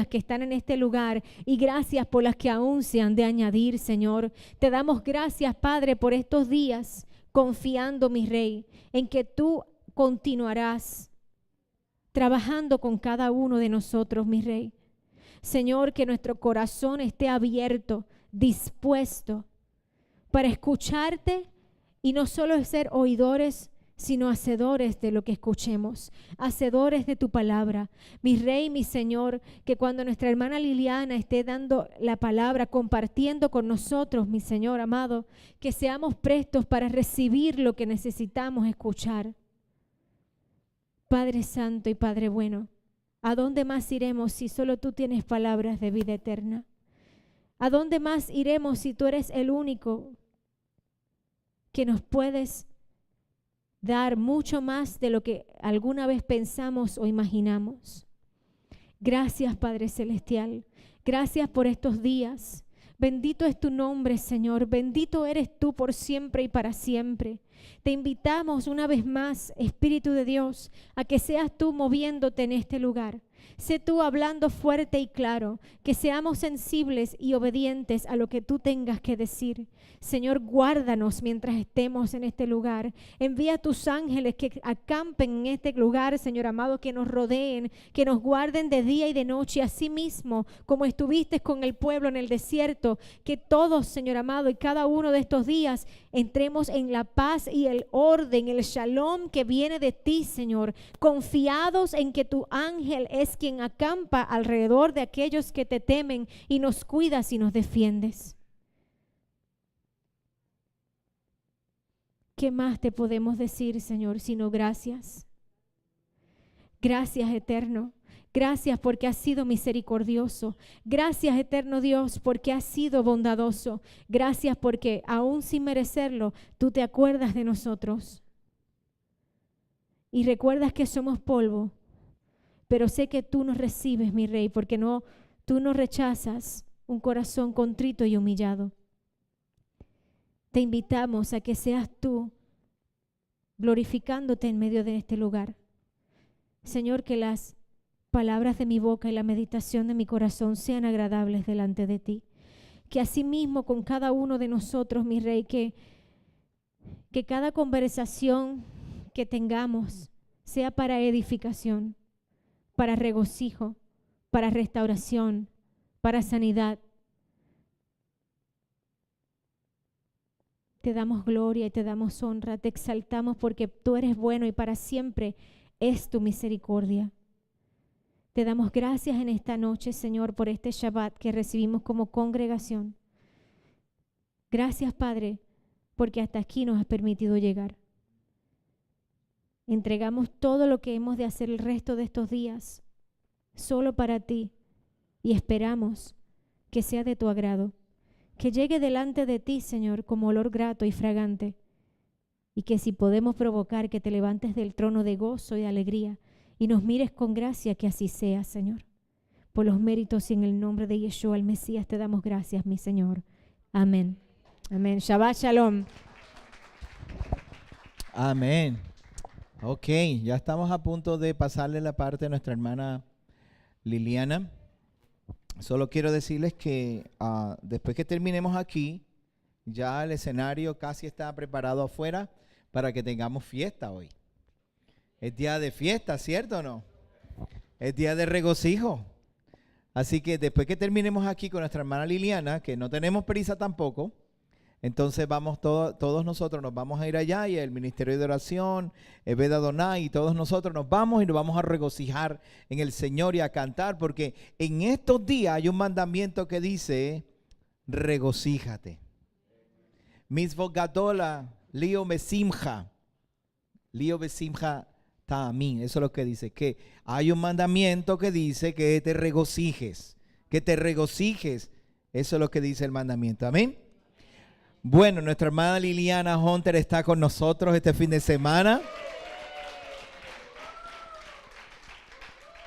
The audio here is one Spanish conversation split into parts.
que están en este lugar y gracias por las que aún se han de añadir, Señor. Te damos gracias, Padre, por estos días, confiando, mi Rey, en que tú continuarás trabajando con cada uno de nosotros, mi Rey. Señor, que nuestro corazón esté abierto, dispuesto para escucharte y no solo ser oidores, sino hacedores de lo que escuchemos, hacedores de tu palabra. Mi Rey, mi Señor, que cuando nuestra hermana Liliana esté dando la palabra, compartiendo con nosotros, mi Señor amado, que seamos prestos para recibir lo que necesitamos escuchar. Padre Santo y Padre bueno, ¿a dónde más iremos si solo tú tienes palabras de vida eterna? ¿A dónde más iremos si tú eres el único que nos puedes dar mucho más de lo que alguna vez pensamos o imaginamos? Gracias, Padre Celestial. Gracias por estos días. Bendito es tu nombre, Señor. Bendito eres tú por siempre y para siempre. Te invitamos una vez más, Espíritu de Dios, a que seas tú moviéndote en este lugar. Sé tú hablando fuerte y claro, que seamos sensibles y obedientes a lo que tú tengas que decir. Señor, guárdanos mientras estemos en este lugar. Envía a tus ángeles que acampen en este lugar, Señor amado, que nos rodeen, que nos guarden de día y de noche. Así mismo, como estuviste con el pueblo en el desierto, que todos, Señor amado, y cada uno de estos días entremos en la paz y el orden, el shalom que viene de ti, Señor, confiados en que tu ángel es quien acampa alrededor de aquellos que te temen y nos cuidas y nos defiendes. ¿Qué más te podemos decir, Señor, sino gracias? Gracias, eterno. Gracias porque has sido misericordioso. Gracias, eterno Dios, porque has sido bondadoso. Gracias porque, aún sin merecerlo, tú te acuerdas de nosotros. Y recuerdas que somos polvo, pero sé que tú nos recibes, mi Rey, porque tú no rechazas un corazón contrito y humillado. Te invitamos a que seas tú glorificándote en medio de este lugar. Señor, que las palabras de mi boca y la meditación de mi corazón sean agradables delante de ti. Que asimismo con cada uno de nosotros, mi Rey, que cada conversación que tengamos sea para edificación, para regocijo, para restauración, para sanidad. Te damos gloria y te damos honra, te exaltamos porque tú eres bueno y para siempre es tu misericordia. Te damos gracias en esta noche, Señor, por este Shabbat que recibimos como congregación. Gracias, Padre, porque hasta aquí nos has permitido llegar. Entregamos todo lo que hemos de hacer el resto de estos días solo para ti y esperamos que sea de tu agrado. Que llegue delante de ti, Señor, como olor grato y fragante. Y que si podemos provocar que te levantes del trono de gozo y de alegría y nos mires con gracia, que así sea, Señor. Por los méritos y en el nombre de Yeshua, el Mesías, te damos gracias, mi Señor. Amén. Amén. Shabbat Shalom. Amén. Ok, ya estamos a punto de pasarle la parte a nuestra hermana Liliana. Solo quiero decirles que después que terminemos aquí, ya el escenario casi está preparado afuera para que tengamos fiesta hoy. Es día de fiesta, ¿cierto o no? Es día de regocijo. Así que después que terminemos aquí con nuestra hermana Liliana, que no tenemos prisa tampoco, entonces vamos todos nosotros nos vamos a ir allá y el ministerio de oración, Ebed Adonai y todos nosotros nos vamos y nos vamos a regocijar en el Señor y a cantar, porque en estos días hay un mandamiento que dice, regocíjate. Mitzvot gadola, lio besimcha tamín. Eso es lo que dice, que hay un mandamiento que dice que te regocijes, Eso es lo que dice el mandamiento. Amén. Bueno, nuestra hermana Liliana Hunter está con nosotros este fin de semana.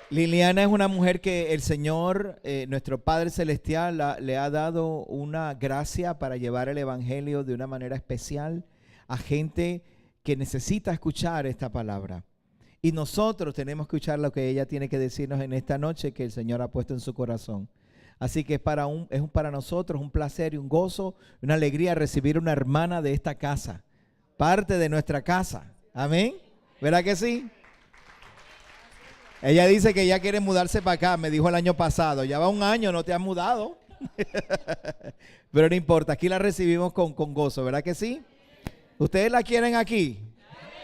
Liliana es una mujer que el Señor, nuestro Padre Celestial, le ha dado una gracia para llevar el Evangelio de una manera especial a gente que necesita escuchar esta palabra. Y nosotros tenemos que escuchar lo que ella tiene que decirnos en esta noche que el Señor ha puesto en su corazón. Así que es para nosotros un placer y un gozo, una alegría recibir una hermana de esta casa, parte de nuestra casa. Amén. ¿Verdad que sí? Ella dice que ya quiere mudarse para acá, me dijo el año pasado. Ya va un año, no te has mudado. Pero no importa, aquí la recibimos con gozo, ¿verdad que sí? ¿Ustedes la quieren aquí?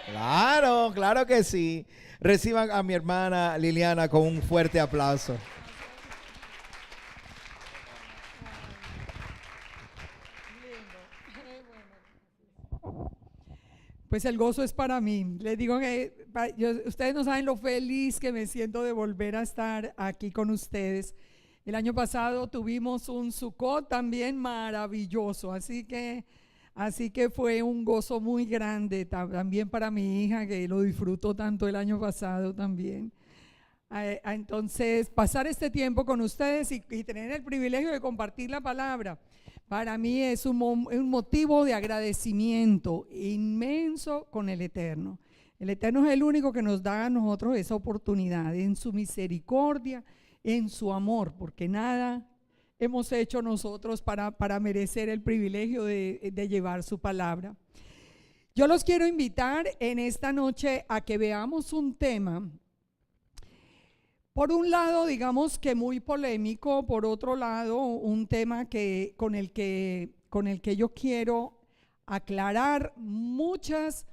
Claro, claro que sí. Reciban a mi hermana Liliana con un fuerte aplauso. Pues el gozo es para mí. Les digo que ustedes no saben lo feliz que me siento de volver a estar aquí con ustedes. El año pasado tuvimos un Sukkot también maravilloso, así que fue un gozo muy grande también para mi hija, que lo disfrutó tanto el año pasado también. Entonces, pasar este tiempo con ustedes y tener el privilegio de compartir la palabra, para mí es un motivo de agradecimiento inmenso con el Eterno. El Eterno es el único que nos da a nosotros esa oportunidad en su misericordia, en su amor, porque nada hemos hecho nosotros para merecer el privilegio de llevar su palabra. Yo los quiero invitar en esta noche a que veamos un tema, por un lado, digamos que muy polémico, por otro lado, un tema con el que yo quiero aclarar muchas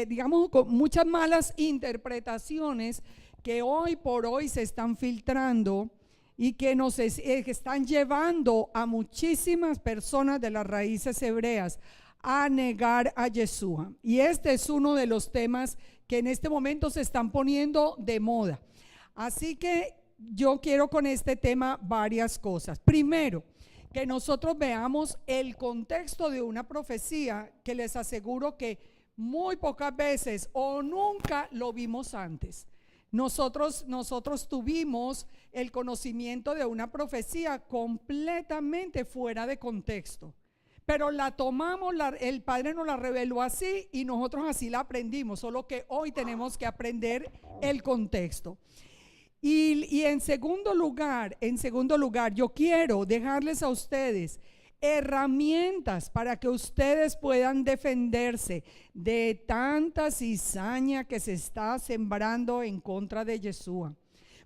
digamos, con muchas malas interpretaciones que hoy por hoy se están filtrando y que que están llevando a muchísimas personas de las raíces hebreas a negar a Yeshua. Y este es uno de los temas que en este momento se están poniendo de moda. Así que yo quiero con este tema varias cosas. Primero, que nosotros veamos el contexto de una profecía que les aseguro que muy pocas veces o nunca lo vimos antes. Nosotros tuvimos el conocimiento de una profecía completamente fuera de contexto, pero la tomamos, el Padre nos la reveló así y nosotros así la aprendimos, solo que hoy tenemos que aprender el contexto. Y en segundo lugar, yo quiero dejarles a ustedes herramientas para que ustedes puedan defenderse de tanta cizaña que se está sembrando en contra de Yeshua.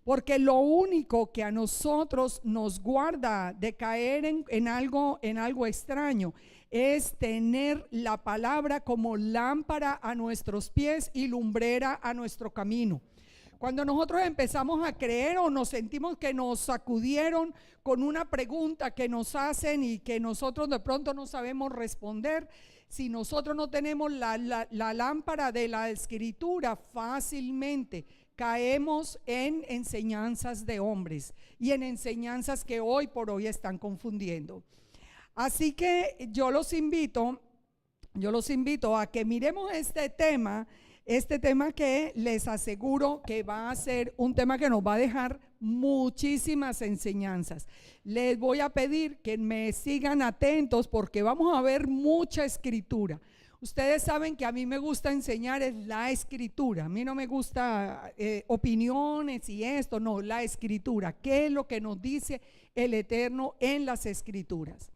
Porque lo único que a nosotros nos guarda de caer en algo extraño es tener la palabra como lámpara a nuestros pies y lumbrera a nuestro camino. Cuando nosotros empezamos a creer o nos sentimos que nos sacudieron con una pregunta que nos hacen y que nosotros de pronto no sabemos responder, si nosotros no tenemos la lámpara de la Escritura, fácilmente caemos en enseñanzas de hombres y en enseñanzas que hoy por hoy están confundiendo. Así que yo los invito a que miremos este tema que les aseguro que va a ser un tema que nos va a dejar muchísimas enseñanzas. Les voy a pedir que me sigan atentos porque vamos a ver mucha escritura. Ustedes saben que a mí me gusta enseñar es la escritura. A mí no me gusta opiniones y esto, no, la escritura. ¿Qué es lo que nos dice el Eterno en las escrituras?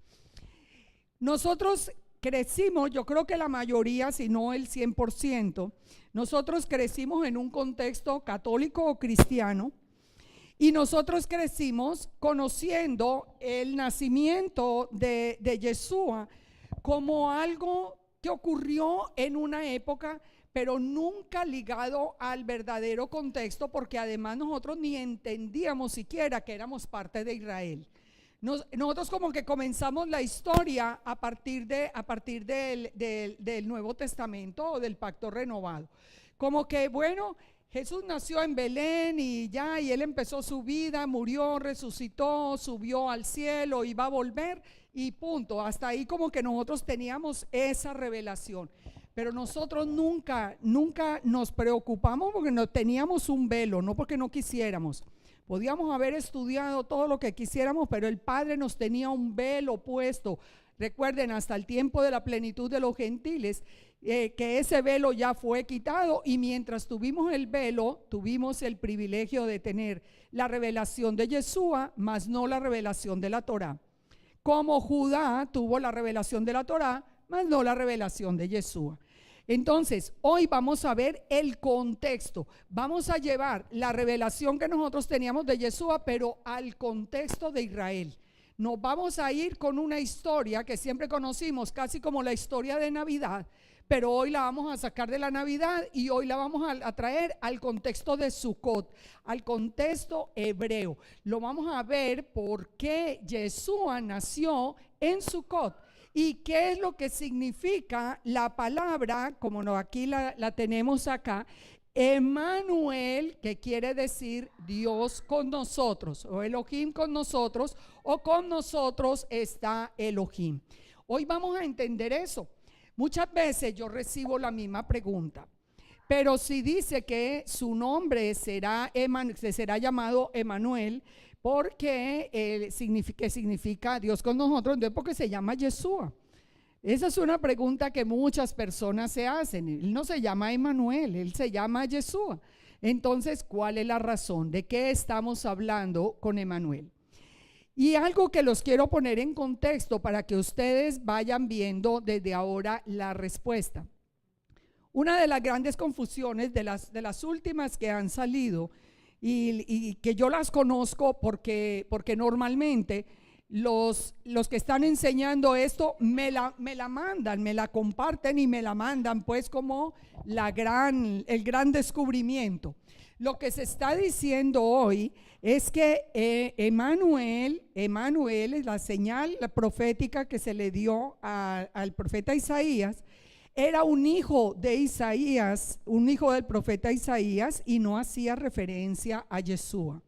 Nosotros crecimos, yo creo que la mayoría, si no el 100%, nosotros crecimos en un contexto católico o cristiano y nosotros crecimos conociendo el nacimiento de Yeshua como algo que ocurrió en una época, pero nunca ligado al verdadero contexto, porque además nosotros ni entendíamos siquiera que éramos parte de Israel. Nosotros como que comenzamos la historia a partir del Nuevo Testamento o del Pacto Renovado. Como que bueno, Jesús nació en Belén y él empezó su vida, murió, resucitó, subió al cielo y va a volver y punto. Hasta ahí como que nosotros teníamos esa revelación. Pero nosotros nunca nos preocupamos porque no teníamos un velo, no porque no quisiéramos. Podíamos haber estudiado todo lo que quisiéramos, pero el Padre nos tenía un velo puesto. Recuerden, hasta el tiempo de la plenitud de los gentiles, que ese velo ya fue quitado, y mientras tuvimos el velo, tuvimos el privilegio de tener la revelación de Yeshua, mas no la revelación de la Torá. Como Judá tuvo la revelación de la Torá, mas no la revelación de Yeshua. Entonces, hoy vamos a ver el contexto. Vamos a llevar la revelación que nosotros teníamos de Yeshua, pero al contexto de Israel. Nos vamos a ir con una historia que siempre conocimos, casi como la historia de Navidad, pero hoy la vamos a sacar de la Navidad y hoy la vamos a traer al contexto de Sukkot, al contexto hebreo. Lo vamos a ver por qué Yeshua nació en Sukkot y qué es lo que significa la palabra, como no, aquí la tenemos acá, Emmanuel, que quiere decir Dios con nosotros, o Elohim con nosotros, o con nosotros está Elohim. Hoy vamos a entender eso. Muchas veces yo recibo la misma pregunta, pero si dice que su nombre será llamado Emmanuel, porque significa Dios con nosotros, entonces porque se llama Yeshua. Esa es una pregunta que muchas personas se hacen. Él no se llama Emmanuel, él se llama Yeshua. Entonces, ¿cuál es la razón? ¿De qué estamos hablando con Emmanuel? Y algo que los quiero poner en contexto para que ustedes vayan viendo desde ahora la respuesta. Una de las grandes confusiones de las últimas que han salido y que yo las conozco porque normalmente los que están enseñando esto me la mandan, me la comparten y me la mandan pues como el gran descubrimiento. Lo que se está diciendo hoy es que Emmanuel es la señal profética que se le dio al profeta Isaías. Era un hijo de Isaías, un hijo del profeta Isaías, y no hacía referencia a Yeshua.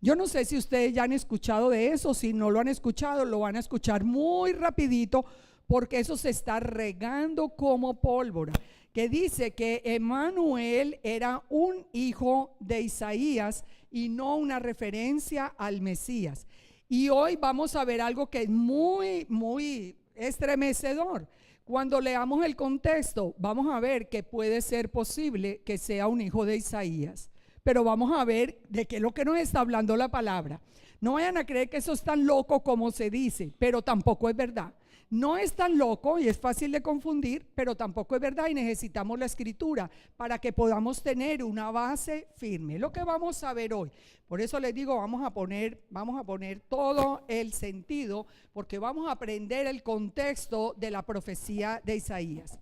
Yo no sé si ustedes ya han escuchado de eso. Si no lo han escuchado, lo van a escuchar muy rapidito, porque eso se está regando como pólvora, que dice que Emmanuel era un hijo de Isaías y no una referencia al Mesías. Y hoy vamos a ver algo que es muy, muy estremecedor. Cuando leamos el contexto, vamos a ver que puede ser posible que sea un hijo de Isaías. Pero vamos a ver de qué es lo que nos está hablando la palabra. No vayan a creer que eso es tan loco como se dice, pero tampoco es verdad. No es tan loco y es fácil de confundir, pero tampoco es verdad, y necesitamos la escritura para que podamos tener una base firme. Lo que vamos a ver hoy. Por eso les digo, vamos a poner todo el sentido, porque vamos a aprender el contexto de la profecía de Isaías.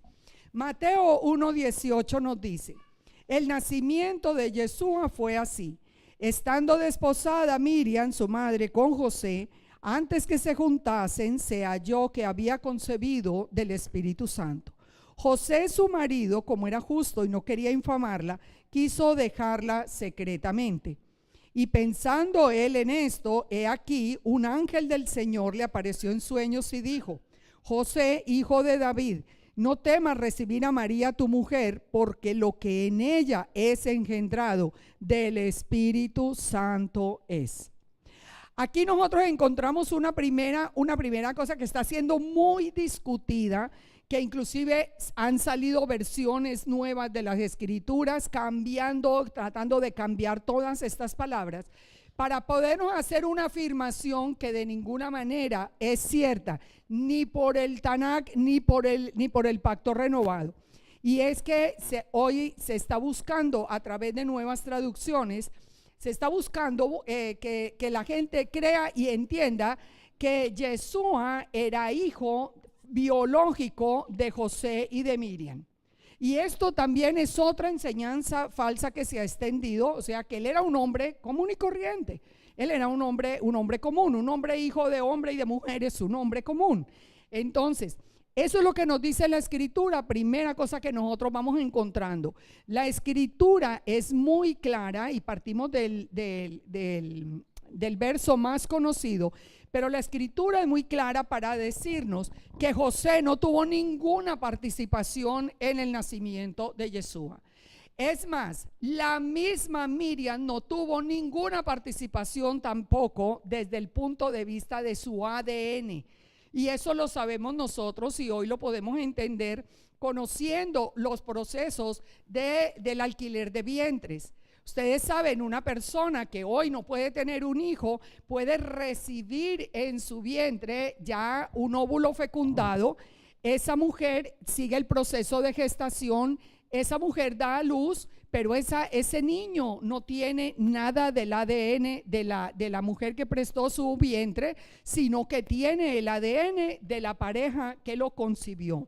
Mateo 1:18 nos dice: el nacimiento de Yeshua fue así. Estando desposada Miriam, su madre, con José, antes que se juntasen, se halló que había concebido del Espíritu Santo. José, su marido, como era justo y no quería infamarla, quiso dejarla secretamente. Y pensando él en esto, he aquí, un ángel del Señor le apareció en sueños y dijo: José, hijo de David, no temas recibir a María tu mujer, porque lo que en ella es engendrado del Espíritu Santo es. Aquí nosotros encontramos una primera cosa que está siendo muy discutida, que inclusive han salido versiones nuevas de las escrituras tratando de cambiar todas estas palabras para podernos hacer una afirmación que de ninguna manera es cierta, ni por el Tanakh ni por el pacto renovado. Y es que hoy se está buscando a través de nuevas traducciones, se está buscando que la gente crea y entienda que Yeshua era hijo biológico de José y de Miriam. Y esto también es otra enseñanza falsa que se ha extendido, o sea que él era un hombre común y corriente. Él era un hombre común, un hombre hijo de hombre y de mujer, es un hombre común. Entonces, eso es lo que nos dice la escritura, primera cosa que nosotros vamos encontrando. La escritura es muy clara y partimos del verso más conocido, pero la escritura es muy clara para decirnos que José no tuvo ninguna participación en el nacimiento de Yeshua. Es más, la misma Miriam no tuvo ninguna participación tampoco desde el punto de vista de su ADN. Y eso lo sabemos nosotros y hoy lo podemos entender conociendo los procesos del alquiler de vientres. Ustedes saben, una persona que hoy no puede tener un hijo puede recibir en su vientre ya un óvulo fecundado. Esa mujer sigue el proceso de gestación, esa mujer da a luz, pero ese niño no tiene nada del ADN de la mujer que prestó su vientre, sino que tiene el ADN de la pareja que lo concibió.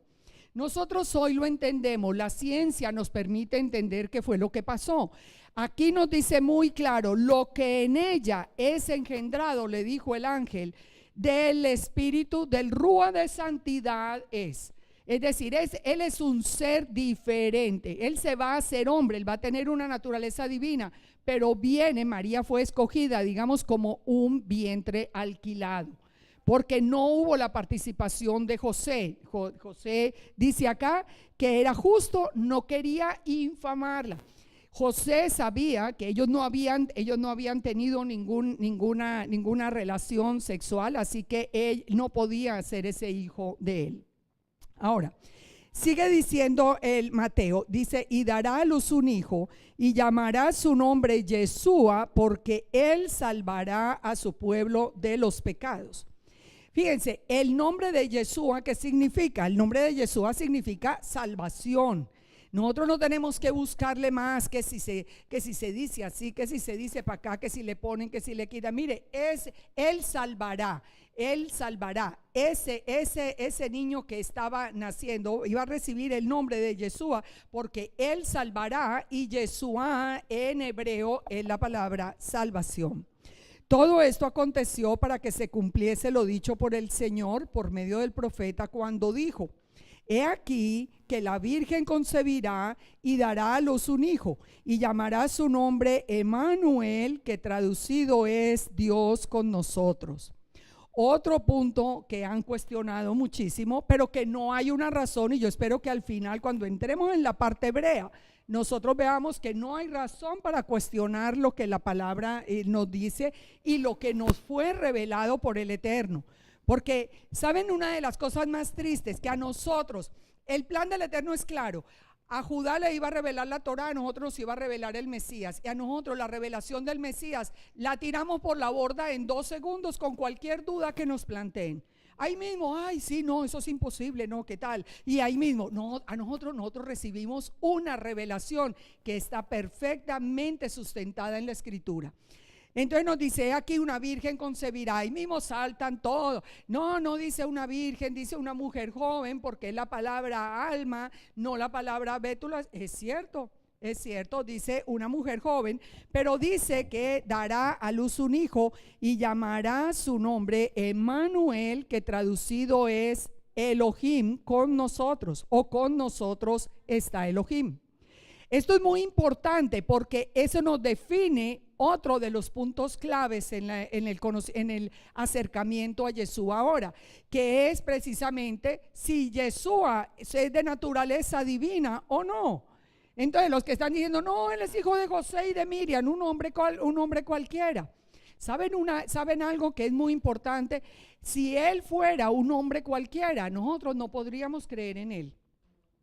Nosotros hoy lo entendemos, la ciencia nos permite entender qué fue lo que pasó. Aquí nos dice muy claro, lo que en ella es engendrado, le dijo el ángel, del espíritu, del Rúa de santidad es. Es decir, él es un ser diferente, él se va a hacer hombre, él va a tener una naturaleza divina, pero María fue escogida, digamos, como un vientre alquilado, porque no hubo la participación de José. José dice acá que era justo, no quería infamarla. José sabía que ellos no habían tenido ninguna relación sexual, así que él no podía ser ese hijo de él. Ahora, sigue diciendo el Mateo, dice, y dará a luz un hijo y llamará su nombre Yeshua, porque él salvará a su pueblo de los pecados. Fíjense, el nombre de Yeshua, ¿qué significa? El nombre de Yeshua significa salvación. Nosotros no tenemos que buscarle más, que si se dice así, que si se dice para acá, que si le ponen, que si le quitan. Mire, él salvará. Él salvará. Ese niño que estaba naciendo iba a recibir el nombre de Yeshua, porque él salvará, y Yeshua en hebreo es la palabra salvación. Todo esto aconteció para que se cumpliese lo dicho por el Señor por medio del profeta, cuando dijo: he aquí que la Virgen concebirá y dará a luz un hijo, y llamará su nombre Emmanuel, que traducido es Dios con nosotros. Otro punto que han cuestionado muchísimo, pero que no hay una razón, y yo espero que al final, cuando entremos en la parte hebrea, nosotros veamos que no hay razón para cuestionar lo que la palabra nos dice y lo que nos fue revelado por el Eterno. Porque, ¿saben una de las cosas más tristes? Que a nosotros, el plan del Eterno es claro. A Judá le iba a revelar la Torá, a nosotros nos iba a revelar el Mesías. Y a nosotros la revelación del Mesías la tiramos por la borda en 2 segundos con cualquier duda que nos planteen. Ahí mismo, ay, sí, no, eso es imposible, no, ¿qué tal? Y ahí mismo, no, a nosotros recibimos una revelación que está perfectamente sustentada en la Escritura. Entonces nos dice, aquí una virgen concebirá, y mismo saltan todo. No dice una virgen, dice una mujer joven, porque es la palabra alma, no la palabra bétula. Es cierto, dice una mujer joven, pero dice que dará a luz un hijo y llamará su nombre Emmanuel, que traducido es Elohim con nosotros, o con nosotros está Elohim. Esto es muy importante porque eso nos define otro de los puntos claves en el acercamiento a Yeshua ahora, que es precisamente si Yeshua es de naturaleza divina o no. Entonces los que están diciendo, no, él es hijo de José y de Miriam, un hombre cualquiera. ¿Saben algo que es muy importante? Si él fuera un hombre cualquiera, nosotros no podríamos creer en él.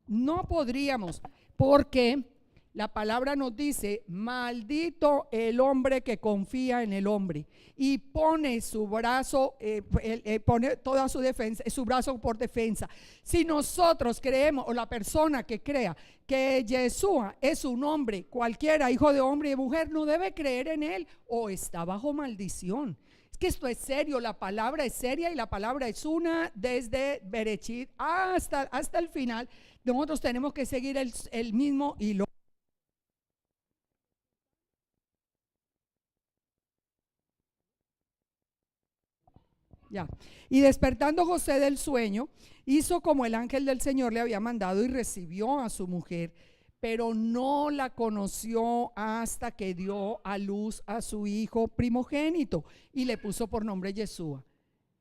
No podríamos, porque la palabra nos dice, maldito el hombre que confía en el hombre y pone su brazo, pone toda su defensa, su brazo por defensa. Si nosotros creemos, o la persona que crea que Yeshua es un hombre cualquiera, hijo de hombre y de mujer, no debe creer en él o está bajo maldición. Es que esto es serio, la palabra es seria y la palabra es una desde Berechit hasta el final. Nosotros tenemos que seguir el mismo hilo. Ya. Y despertando José del sueño, hizo como el ángel del Señor le había mandado y recibió a su mujer, pero no la conoció hasta que dio a luz a su hijo primogénito y le puso por nombre Yeshua.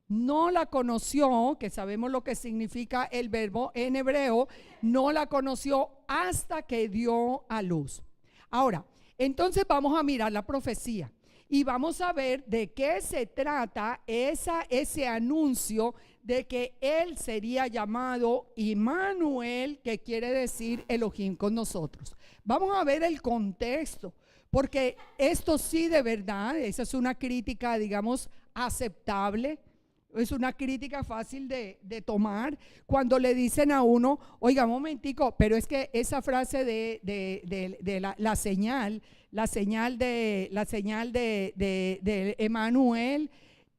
No la conoció, que sabemos lo que significa el verbo en hebreo, no la conoció hasta que dio a luz. Ahora, entonces vamos a mirar la profecía. Y vamos a ver de qué se trata ese anuncio de que él sería llamado Immanuel, que quiere decir Elohim con nosotros. Vamos a ver el contexto, porque esto sí de verdad, esa es una crítica, digamos, aceptable. Es una crítica fácil de tomar cuando le dicen a uno, oiga, un momentico, pero es que esa frase de la señal de Emmanuel,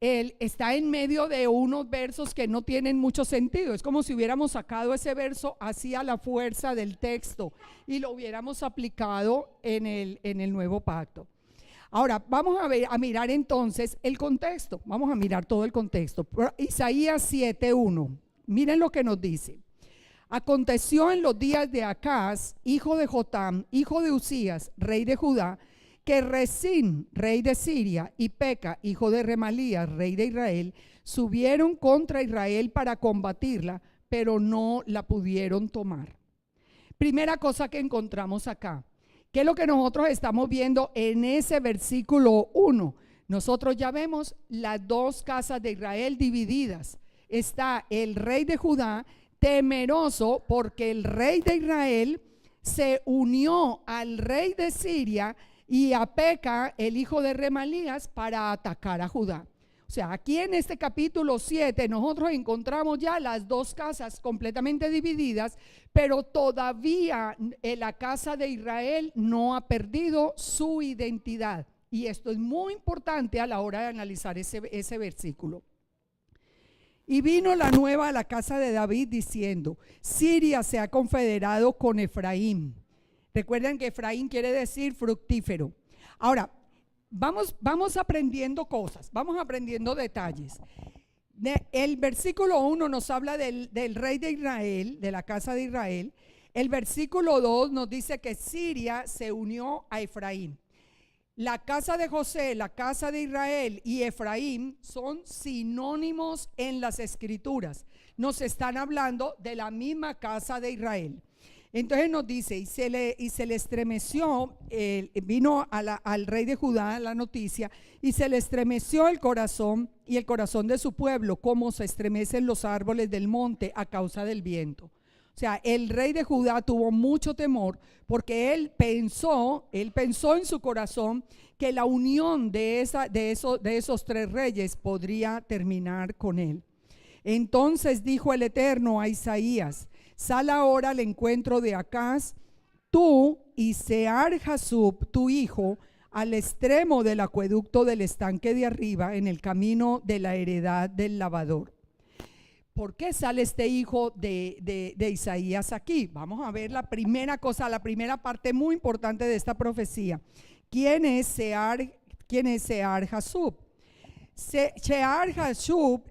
él está en medio de unos versos que no tienen mucho sentido. Es como si hubiéramos sacado ese verso así a la fuerza del texto y lo hubiéramos aplicado en el nuevo pacto. Ahora, vamos a mirar entonces el contexto. Vamos a mirar todo el contexto. Isaías 7:1. Miren lo que nos dice. Aconteció en los días de Acaz, hijo de Jotam, hijo de Usías, rey de Judá, que Rezín, rey de Siria, y Peca, hijo de Remalías, rey de Israel, subieron contra Israel para combatirla, pero no la pudieron tomar. Primera cosa que encontramos acá. ¿Qué es lo que nosotros estamos viendo en ese versículo 1? Nosotros ya vemos las dos casas de Israel divididas. Está el rey de Judá temeroso porque el rey de Israel se unió al rey de Siria y a Peca, el hijo de Remalías, para atacar a Judá. O sea, aquí en este capítulo 7 nosotros encontramos ya las dos casas completamente divididas, pero todavía la casa de Israel no ha perdido su identidad. Y esto es muy importante a la hora de analizar ese versículo. Y vino la nueva a la casa de David diciendo, Siria se ha confederado con Efraín. Recuerden que Efraín quiere decir fructífero. Ahora, vamos aprendiendo cosas, vamos aprendiendo detalles. El versículo 1 nos habla del rey de Israel, de la casa de Israel. El versículo 2 nos dice que Siria se unió a Efraín. La casa de José, la casa de Israel y Efraín son sinónimos en las escrituras. Nos están hablando de la misma casa de Israel. Entonces nos dice, y se le estremeció, vino al rey de Judá la noticia, y se le estremeció el corazón y el corazón de su pueblo, como se estremecen los árboles del monte a causa del viento. O sea, el rey de Judá tuvo mucho temor porque él pensó en su corazón que la unión de esos tres reyes podría terminar con él. Entonces dijo el Eterno a Isaías, sal ahora al encuentro de Acaz, tú y Sear-Jasub, tu hijo, al extremo del acueducto del estanque de arriba, en el camino de la heredad del lavador. ¿Por qué sale este hijo de Isaías aquí? Vamos a ver la primera cosa, la primera parte muy importante de esta profecía. ¿Quién es Sear-Jasub? Sear-Jasub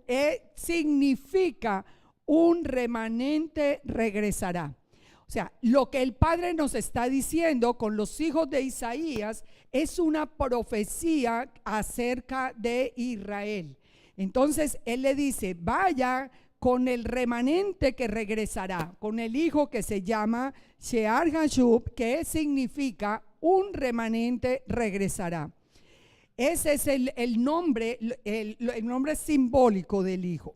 significa un remanente regresará. O sea, lo que el Padre nos está diciendo con los hijos de Isaías es una profecía acerca de Israel. Entonces él le dice, vaya con el remanente que regresará, con el hijo que se llama Sear-Jasub, que significa un remanente regresará. Ese es el nombre simbólico del hijo.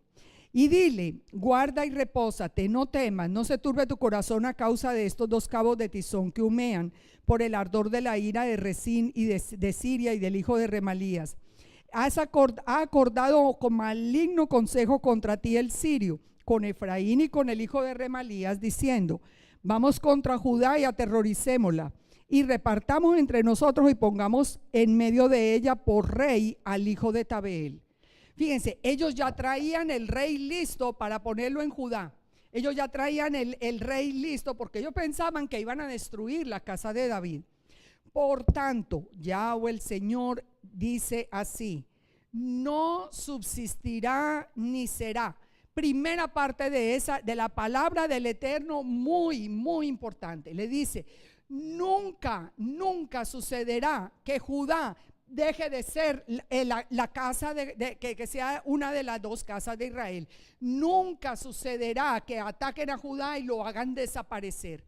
Y dile, guarda y repósate, no temas, no se turbe tu corazón a causa de estos dos cabos de tizón que humean por el ardor de la ira de Rezín y de Siria y del hijo de Remalías. Ha acordado con maligno consejo contra ti el sirio, con Efraín y con el hijo de Remalías, diciendo, vamos contra Judá y aterroricémosla, y repartamos entre nosotros y pongamos en medio de ella por rey al hijo de Tabeel. Fíjense, ellos ya traían el rey listo para ponerlo en Judá. Ellos ya traían el rey listo porque ellos pensaban que iban a destruir la casa de David. Por tanto, Yahweh el Señor dice así, no subsistirá ni será. Primera parte de la palabra del Eterno, muy, muy importante. Le dice, nunca sucederá que Judá deje de ser la casa que sea una de las dos casas de Israel. Nunca sucederá que ataquen a Judá y lo hagan desaparecer.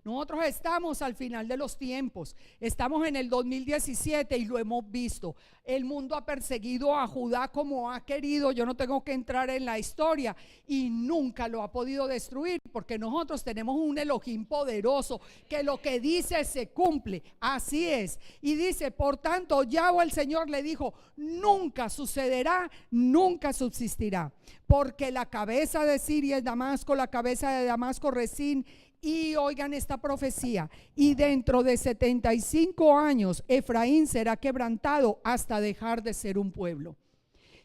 Nosotros estamos al final de los tiempos, estamos en el 2017 y lo hemos visto. El mundo ha perseguido a Judá como ha querido, yo no tengo que entrar en la historia, y nunca lo ha podido destruir, porque nosotros tenemos un Elohim poderoso, que lo que dice se cumple, así es. Y dice, por tanto, Yahweh el Señor le dijo, nunca sucederá, nunca subsistirá, porque la cabeza de Siria es Damasco, la cabeza de Damasco Resín. Y oigan esta profecía, y dentro de 75 años Efraín será quebrantado hasta dejar de ser un pueblo.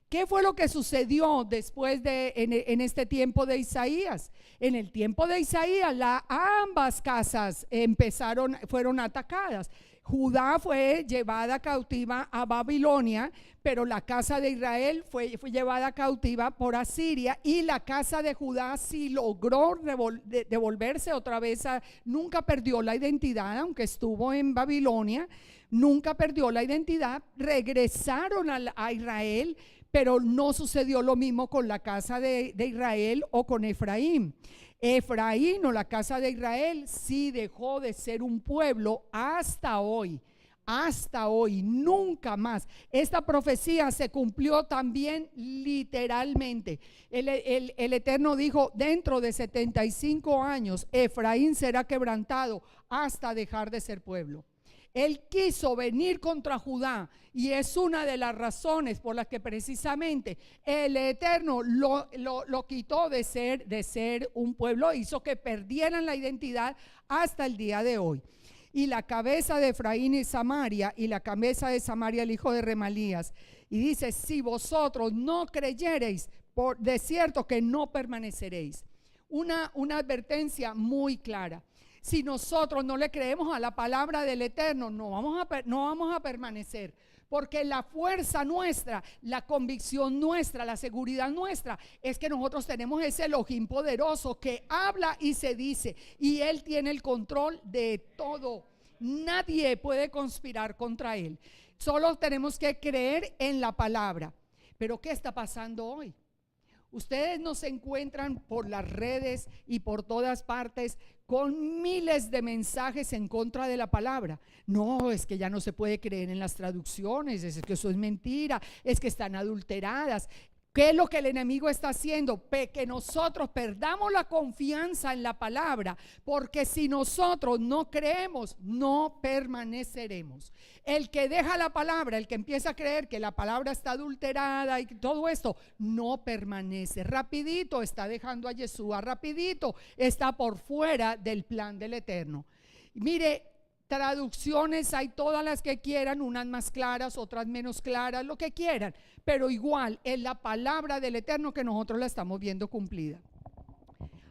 ¿Qué fue lo que sucedió después en este tiempo de Isaías? En el tiempo de Isaías ambas casas fueron atacadas. Judá fue llevada cautiva a Babilonia, pero la casa de Israel fue llevada cautiva por Asiria, y la casa de Judá sí logró devolverse otra vez, nunca perdió la identidad, aunque estuvo en Babilonia, nunca perdió la identidad, regresaron a Israel, pero no sucedió lo mismo con la casa de Israel o con Efraín. Efraín o la casa de Israel sí dejó de ser un pueblo hasta hoy, nunca más. Esta profecía se cumplió también literalmente. El Eterno dijo, dentro de 75 años Efraín será quebrantado hasta dejar de ser pueblo. Él quiso venir contra Judá, y es una de las razones por las que precisamente el Eterno lo quitó de ser un pueblo, hizo que perdieran la identidad hasta el día de hoy. Y la cabeza de Efraín y Samaria, y la cabeza de Samaria el hijo de Remalías. Y dice, si vosotros no creyereis, de cierto que no permaneceréis. Una advertencia muy clara. Si nosotros no le creemos a la palabra del Eterno, no vamos a permanecer, porque la fuerza nuestra, la convicción nuestra, la seguridad nuestra es que nosotros tenemos ese Elohim poderoso que habla y se dice, y Él tiene el control de todo. Nadie puede conspirar contra Él. Solo tenemos que creer en la palabra. Pero ¿qué está pasando hoy? Ustedes nos encuentran por las redes y por todas partes con miles de mensajes en contra de la palabra. No, es que ya no se puede creer en las traducciones, es que eso es mentira, es que están adulteradas. ¿Qué es lo que el enemigo está haciendo? Que nosotros perdamos la confianza en la palabra, porque si nosotros no creemos, no permaneceremos. El que deja la palabra, el que empieza a creer que la palabra está adulterada y todo esto, no permanece. Rapidito está dejando a Yeshua, rapidito está por fuera del plan del Eterno. Mire, traducciones hay todas las que quieran, unas más claras, otras menos claras, lo que quieran, pero igual es la palabra del Eterno que nosotros la estamos viendo cumplida.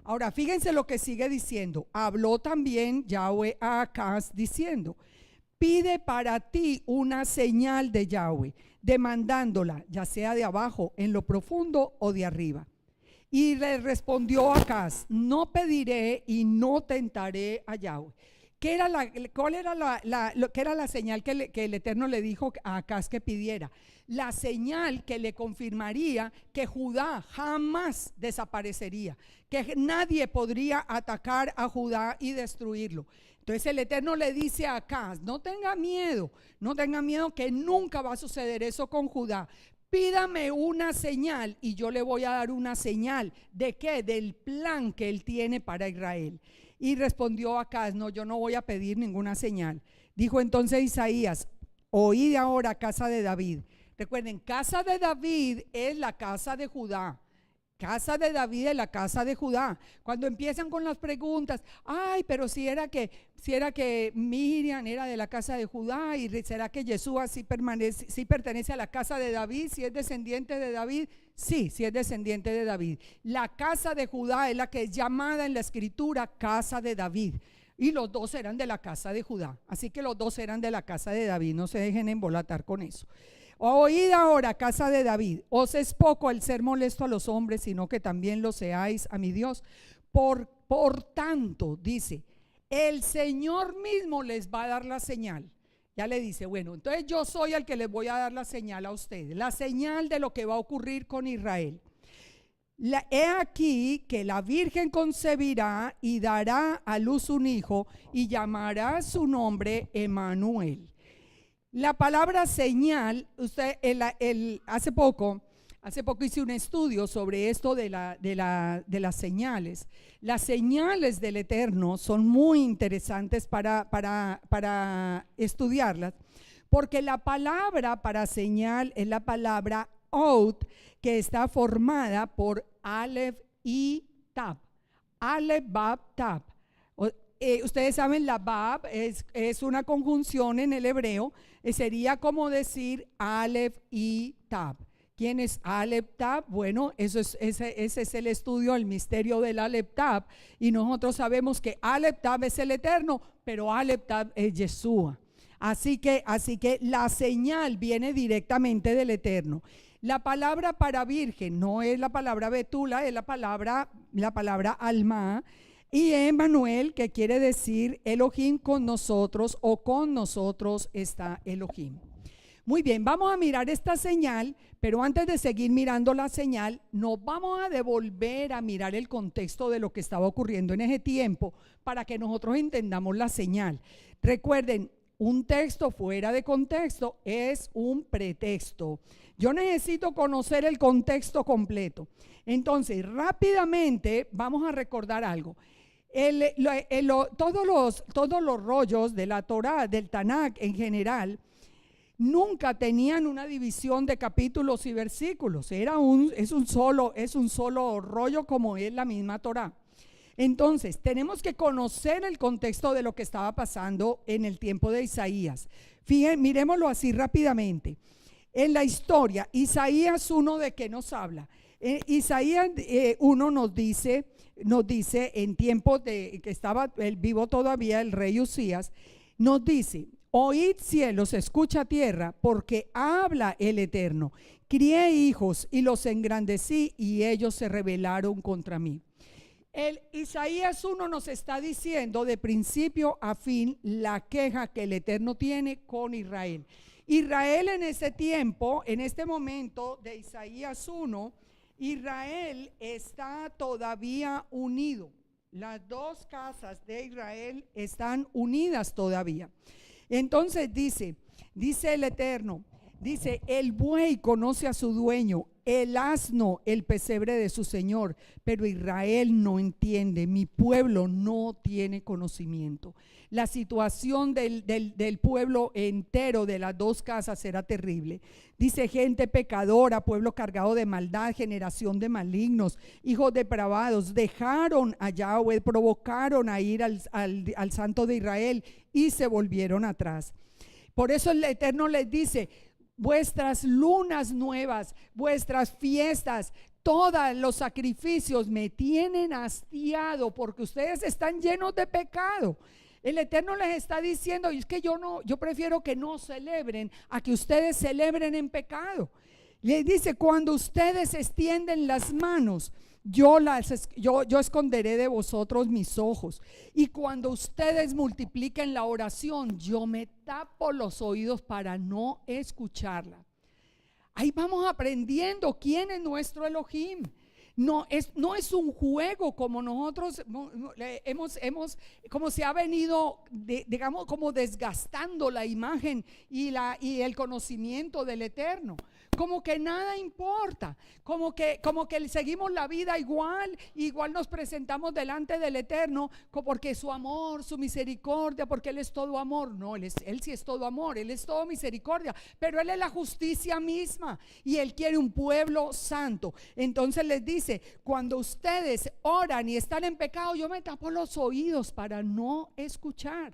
Ahora fíjense lo que sigue diciendo. Habló también Yahweh a Acaz diciendo, pide para ti una señal de Yahweh, demandándola, ya sea de abajo, en lo profundo o de arriba. Y le respondió Acaz, no pediré y no tentaré a Yahweh. ¿Qué era la señal que el Eterno le dijo a Acaz que pidiera? La señal que le confirmaría que Judá jamás desaparecería, que nadie podría atacar a Judá y destruirlo. Entonces el Eterno le dice a Acaz, no tenga miedo que nunca va a suceder eso con Judá. Pídame una señal y yo le voy a dar una señal. ¿De qué? Del plan que él tiene para Israel. Y respondió Acaz, no, yo no voy a pedir ninguna señal. Dijo entonces Isaías, oíd ahora, casa de David. Recuerden, casa de David es la casa de Judá. Casa de David es la casa de Judá. Cuando empiezan con las preguntas, ay, pero si era que Miriam era de la casa de Judá, y será que Yeshua sí pertenece a la casa de David, si es descendiente de David. Sí, sí es descendiente de David. La casa de Judá es la que es llamada en la escritura casa de David, y los dos eran de la casa de Judá, así que los dos eran de la casa de David, no se dejen embolatar con eso. Oíd ahora, casa de David, os es poco el ser molesto a los hombres, sino que también lo seáis a mi Dios. Por tanto, dice, el Señor mismo les va a dar la señal. Ya le dice, bueno, entonces yo soy el que les voy a dar la señal a ustedes, la señal de lo que va a ocurrir con Israel. He aquí que la Virgen concebirá y dará a luz un hijo y llamará su nombre Emmanuel. La palabra señal, hace poco hice un estudio sobre esto de las señales. Las señales del Eterno son muy interesantes para estudiarlas, porque la palabra para señal es la palabra Ot, que está formada por Aleph y Tab. Aleph, Bab, Tab. Ustedes saben, la Bab es una conjunción en el hebreo, sería como decir Aleph y Tab. ¿Quién es Aleph Tab? Bueno, ese es el estudio, el misterio del Aleph Tab, y nosotros sabemos que Aleph Tab es el Eterno, pero Aleph Tab es Yeshua. Así que la señal viene directamente del Eterno. La palabra para virgen no es la palabra betula, es la palabra alma, y Emmanuel, que quiere decir Elohim con nosotros, o con nosotros está Elohim. Muy bien, vamos a mirar esta señal, pero antes de seguir mirando la señal, nos vamos a devolver a mirar el contexto de lo que estaba ocurriendo en ese tiempo, para que nosotros entendamos la señal. Recuerden, un texto fuera de contexto es un pretexto. Yo necesito conocer el contexto completo. Entonces, rápidamente vamos a recordar algo. Todos los rollos de la Torá, del Tanakh en general, nunca tenían una división de capítulos y versículos. Es un solo rollo, como es la misma Torá. Entonces, tenemos que conocer el contexto de lo que estaba pasando en el tiempo de Isaías. Fíjense, miremoslo así rápidamente. En la historia, Isaías 1, ¿de qué nos habla? Isaías 1 nos dice en tiempos de que estaba vivo todavía el rey Usías, nos dice: oíd cielos, escucha tierra, porque habla el Eterno. Crié hijos y los engrandecí, y ellos se rebelaron contra mí. El Isaías 1 nos está diciendo de principio a fin la queja que el Eterno tiene con Israel. Israel en ese tiempo, en este momento de Isaías 1, Israel está todavía unido. Las dos casas de Israel están unidas todavía. Entonces dice el Eterno, dice: el buey conoce a su dueño, el asno el pesebre de su señor, pero Israel no entiende, mi pueblo no tiene conocimiento. La situación del pueblo entero de las dos casas era terrible. Dice: gente pecadora, pueblo cargado de maldad, generación de malignos, hijos depravados, dejaron a Yahweh, provocaron a ir al Santo de Israel y se volvieron atrás. Por eso el Eterno les dice: vuestras lunas nuevas, vuestras fiestas, todos los sacrificios me tienen hastiado, porque ustedes están llenos de pecado. El Eterno les está diciendo: y es que yo prefiero que no celebren a que ustedes celebren en pecado. Les dice: cuando ustedes extienden las manos, yo esconderé de vosotros mis ojos, y cuando ustedes multipliquen la oración, yo me tapo los oídos para no escucharla. Ahí vamos aprendiendo quién es nuestro Elohim. No es un juego como nosotros como se ha venido, digamos, como desgastando la imagen y el conocimiento del Eterno. Como que nada importa, como que seguimos la vida igual nos presentamos delante del Eterno, porque su amor, su misericordia, porque Él es todo amor. No, Él sí es todo amor, Él es todo misericordia, pero Él es la justicia misma, y Él quiere un pueblo santo. Entonces les dice: cuando ustedes oran y están en pecado, yo me tapo los oídos para no escuchar.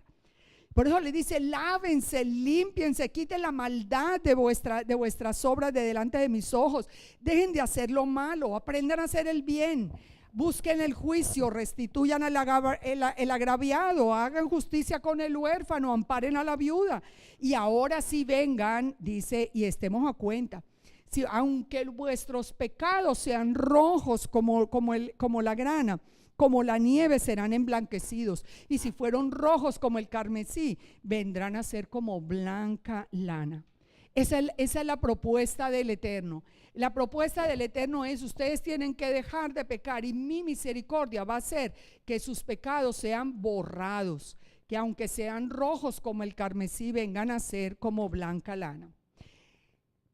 Por eso le dice: lávense, límpiense, quiten la maldad de vuestras obras de delante de mis ojos. Dejen de hacer lo malo, aprendan a hacer el bien, busquen el juicio, restituyan el agraviado, hagan justicia con el huérfano, amparen a la viuda. Y ahora sí vengan, dice, y estemos a cuenta. Si, aunque vuestros pecados sean rojos como la grana, como la nieve serán emblanquecidos, y si fueron rojos como el carmesí, vendrán a ser como blanca lana. Esa es la propuesta del Eterno. La propuesta del Eterno es: ustedes tienen que dejar de pecar y mi misericordia va a hacer que sus pecados sean borrados, que aunque sean rojos como el carmesí, vengan a ser como blanca lana.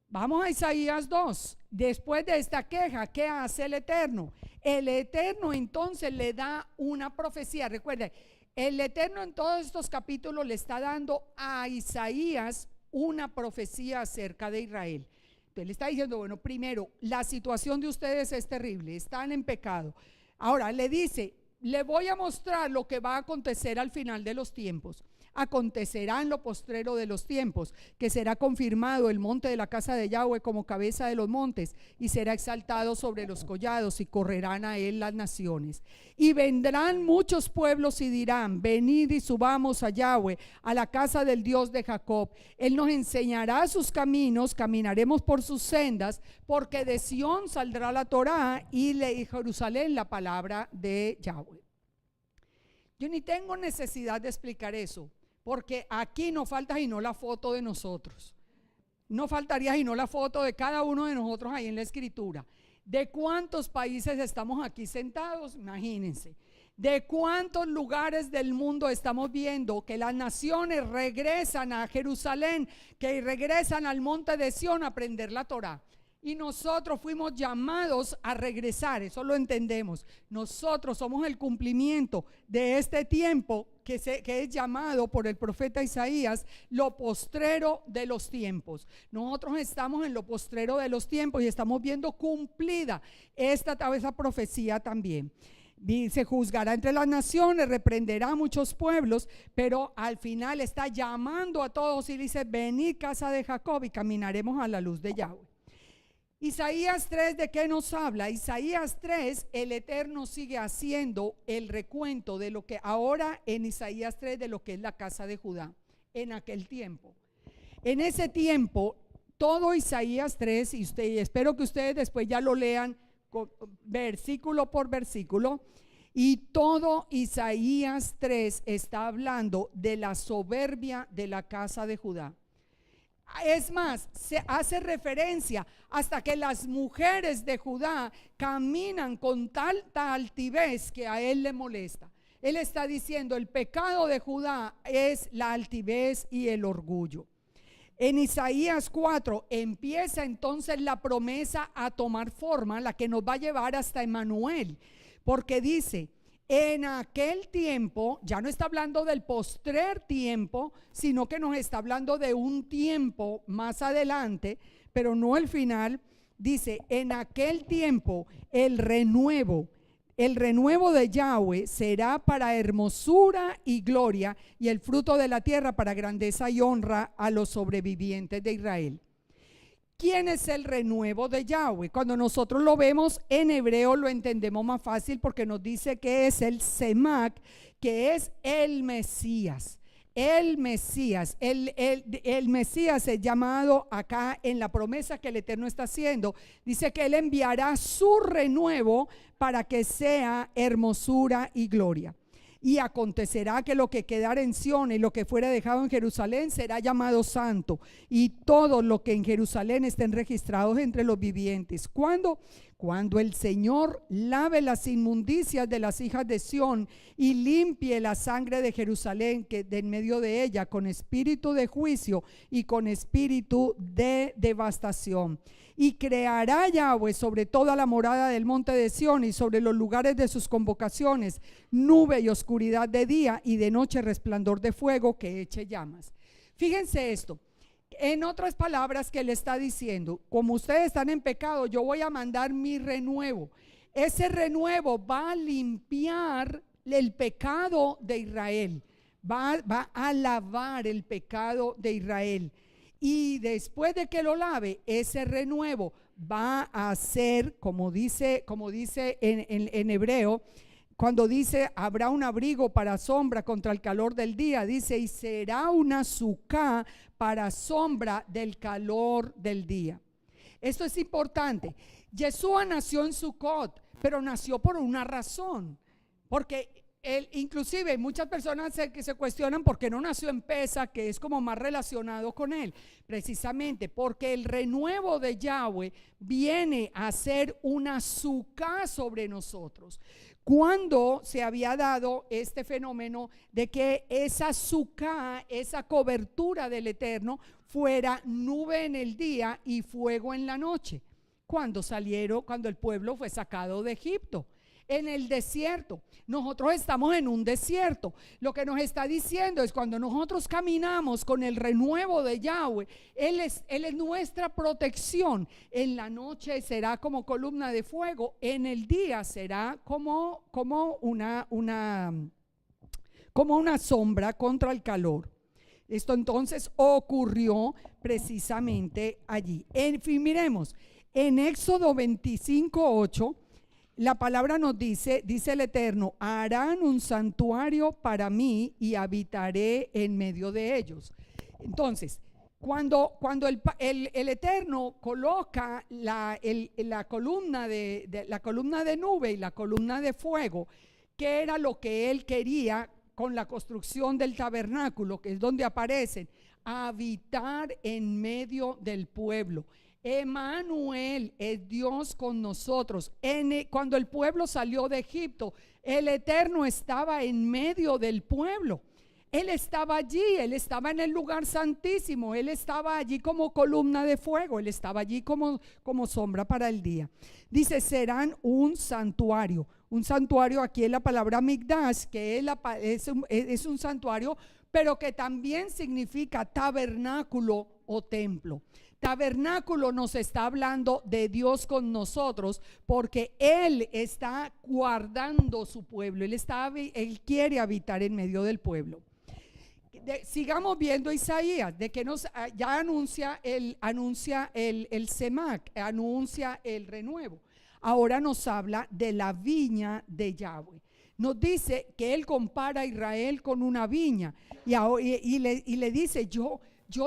Vamos a Isaías 2. Después de esta queja, ¿qué hace el Eterno? El Eterno entonces le da una profecía. Recuerden, el Eterno en todos estos capítulos le está dando a Isaías una profecía acerca de Israel. Entonces le está diciendo: bueno, primero, la situación de ustedes es terrible, están en pecado. Ahora le dice: le voy a mostrar lo que va a acontecer al final de los tiempos. Acontecerá en lo postrero de los tiempos, que será confirmado el monte de la casa de Yahweh como cabeza de los montes, y será exaltado sobre los collados, y correrán a él las naciones. Y vendrán muchos pueblos y dirán: venid y subamos a Yahweh, a la casa del Dios de Jacob. Él nos enseñará sus caminos, caminaremos por sus sendas, porque de Sión saldrá la Torá y de Jerusalén la palabra de Yahweh. Yo ni tengo necesidad de explicar eso, porque aquí no falta sino la foto de nosotros. No faltaría sino la foto de cada uno de nosotros ahí en la escritura. ¿De cuántos países estamos aquí sentados? Imagínense. ¿De cuántos lugares del mundo estamos viendo que las naciones regresan a Jerusalén, que regresan al monte de Sión a aprender la Torá? Y nosotros fuimos llamados a regresar, eso lo entendemos. Nosotros somos el cumplimiento de este tiempo que es llamado por el profeta Isaías lo postrero de los tiempos. Nosotros estamos en lo postrero de los tiempos y estamos viendo cumplida esa profecía también. Dice: juzgará entre las naciones, reprenderá a muchos pueblos, pero al final está llamando a todos y dice: venid, casa de Jacob, y caminaremos a la luz de Yahweh. Isaías 3, ¿de qué nos habla? Isaías 3, el Eterno sigue haciendo el recuento de lo que ahora en Isaías 3, de lo que es la casa de Judá en aquel tiempo. En ese tiempo, todo Isaías 3, y espero que ustedes después ya lo lean versículo por versículo, y todo Isaías 3 está hablando de la soberbia de la casa de Judá. Es más, se hace referencia hasta que las mujeres de Judá caminan con tanta altivez que a él le molesta. Él está diciendo: el pecado de Judá es la altivez y el orgullo. En Isaías 4 empieza entonces la promesa a tomar forma, la que nos va a llevar hasta Emmanuel, porque dice: en aquel tiempo, ya no está hablando del postrer tiempo, sino que nos está hablando de un tiempo más adelante, pero no el final. Dice: en aquel tiempo el renuevo de Yahweh será para hermosura y gloria, y el fruto de la tierra para grandeza y honra a los sobrevivientes de Israel. ¿Quién es el renuevo de Yahweh? Cuando nosotros lo vemos en hebreo lo entendemos más fácil, porque nos dice que es el Semac, que es el Mesías. El Mesías, el Mesías es llamado acá en la promesa que el Eterno está haciendo. Dice que Él enviará su renuevo para que sea hermosura y gloria. Y acontecerá que lo que quedara en Sión y lo que fuera dejado en Jerusalén será llamado santo, y todo lo que en Jerusalén estén registrados entre los vivientes. ¿Cuándo? Cuando el Señor lave las inmundicias de las hijas de Sión y limpie la sangre de Jerusalén, que de en medio de ella, con espíritu de juicio y con espíritu de devastación. Y creará Yahweh sobre toda la morada del monte de Sión y sobre los lugares de sus convocaciones nube y oscuridad de día, y de noche resplandor de fuego que eche llamas. Fíjense esto. En otras palabras, que le está diciendo: como ustedes están en pecado, yo voy a mandar mi renuevo. Ese renuevo va a limpiar el pecado de Israel, va a lavar el pecado de Israel. Y después de que lo lave, ese renuevo va a ser, como dice en hebreo, cuando dice: habrá un abrigo para sombra contra el calor del día, dice: y será una sucá para sombra del calor del día. Esto es importante. Yeshua nació en Sucot, pero nació por una razón, porque inclusive muchas personas que se cuestionan por qué no nació en Pesa, que es como más relacionado con él, precisamente porque el renuevo de Yahweh viene a ser una suká sobre nosotros. Cuando se había dado este fenómeno de que esa suká, esa cobertura del Eterno, fuera nube en el día y fuego en la noche, cuando el pueblo fue sacado de Egipto. En el desierto, nosotros estamos en un desierto. Lo que nos está diciendo es, cuando nosotros caminamos con el renuevo de Yahweh, Él es nuestra protección. En la noche será como columna de fuego, en el día será como una sombra contra el calor. Esto entonces ocurrió precisamente allí. En fin, miremos, en Éxodo 25:8, la palabra nos dice el Eterno: harán un santuario para mí y habitaré en medio de ellos. Entonces, cuando el Eterno coloca la columna de nube y la columna de fuego, que era lo que Él quería con la construcción del tabernáculo, que es donde aparecen, habitar en medio del pueblo. Emmanuel es Dios con nosotros. Cuando el pueblo salió de Egipto, el Eterno estaba en medio del pueblo. Él estaba allí, Él estaba en el lugar santísimo, Él estaba allí como columna de fuego, Él estaba allí como sombra para el día. Dice, serán un santuario. Un santuario, aquí es la palabra Mikdash, que es un santuario, pero que también significa tabernáculo o templo. Tabernáculo nos está hablando de Dios con nosotros, porque Él está guardando su pueblo, Él quiere habitar en medio del pueblo. Sigamos viendo Isaías, de que ya anuncia el Semac, anuncia el renuevo. Ahora nos habla de la viña de Yahweh. Nos dice que Él compara a Israel con una viña y le dice, yo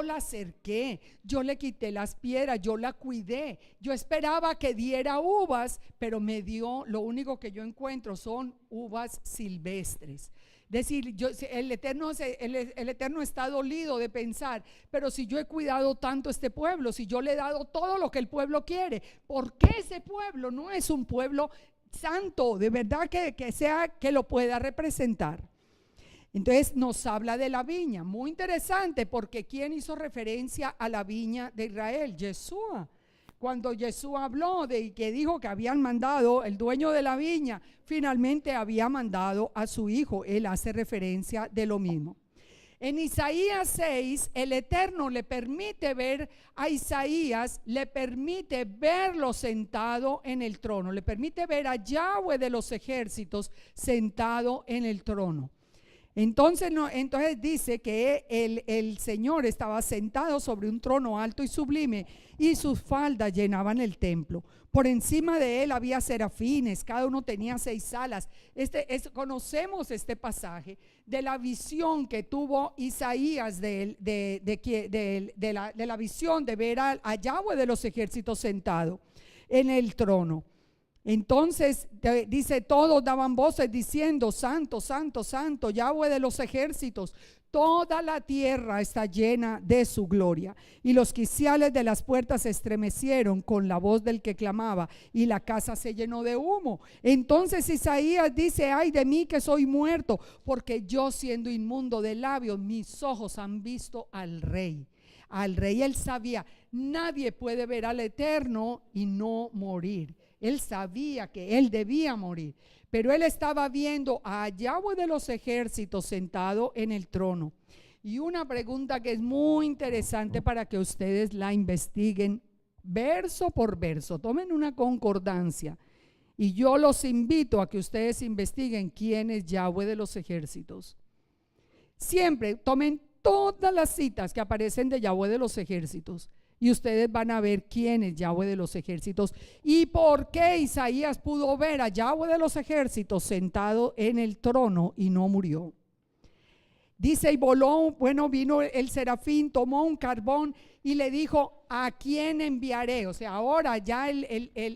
la cerqué, yo le quité las piedras, yo la cuidé, yo esperaba que diera uvas, pero me dio, lo único que yo encuentro son uvas silvestres. Es decir, el Eterno está dolido de pensar, pero si yo he cuidado tanto este pueblo, si yo le he dado todo lo que el pueblo quiere, ¿por qué ese pueblo no es un pueblo santo, de verdad que lo pueda representar? Entonces nos habla de la viña, muy interesante, porque ¿quién hizo referencia a la viña de Israel? Yeshua. Cuando Yeshua habló y que dijo que habían mandado, el dueño de la viña finalmente había mandado a su hijo. Él hace referencia de lo mismo. En Isaías 6, el Eterno le permite ver a Isaías, le permite verlo sentado en el trono, le permite ver a Yahweh de los ejércitos sentado en el trono. Entonces dice que el Señor estaba sentado sobre un trono alto y sublime, y sus faldas llenaban el templo. Por encima de él había serafines, cada uno tenía 6 alas. Conocemos este pasaje de la visión que tuvo Isaías de la visión de ver a Yahweh de los ejércitos sentado en el trono. Entonces dice, todos daban voces diciendo, santo, santo, santo, Yahweh de los ejércitos, toda la tierra está llena de su gloria. Y los quiciales de las puertas se estremecieron con la voz del que clamaba, y la casa se llenó de humo. Entonces Isaías dice, ay de mí que soy muerto, porque yo, siendo inmundo de labios, mis ojos han visto al Rey. Al Rey. Él sabía, nadie puede ver al Eterno y no morir. Él sabía que él debía morir, pero él estaba viendo a Yahweh de los ejércitos sentado en el trono. Y una pregunta que es muy interesante para que ustedes la investiguen verso por verso, tomen una concordancia, y yo los invito a que ustedes investiguen quién es Yahweh de los ejércitos. Siempre tomen todas las citas que aparecen de Yahweh de los ejércitos, y ustedes van a ver quién es Yahweh de los ejércitos y por qué Isaías pudo ver a Yahweh de los ejércitos sentado en el trono y no murió. Dice, y vino el serafín, tomó un carbón y le dijo, ¿a quién enviaré? O sea, ahora ya él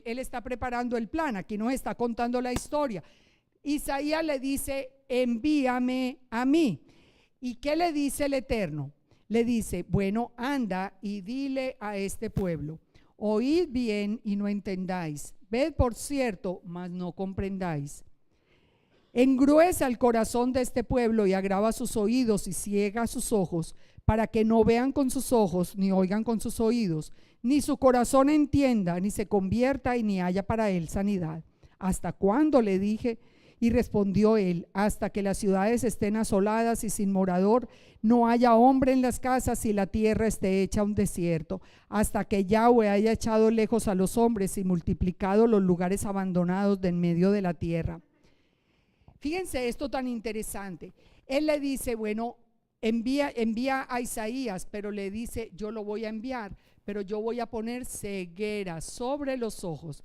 está preparando el plan, aquí nos está contando la historia. Isaías le dice, envíame a mí. ¿Y qué le dice el Eterno? Le dice, bueno, anda y dile a este pueblo, oíd bien y no entendáis, ved por cierto, mas no comprendáis. Engruesa el corazón de este pueblo y agrava sus oídos y ciega sus ojos, para que no vean con sus ojos, ni oigan con sus oídos, ni su corazón entienda, ni se convierta y ni haya para él sanidad. ¿Hasta cuándo?, le dije. Y respondió él, hasta que las ciudades estén asoladas y sin morador, no haya hombre en las casas y la tierra esté hecha un desierto, hasta que Yahweh haya echado lejos a los hombres y multiplicado los lugares abandonados de en medio de la tierra. Fíjense esto tan interesante. Él le dice, bueno, envía a Isaías, pero le dice, yo lo voy a enviar, pero yo voy a poner ceguera sobre los ojos.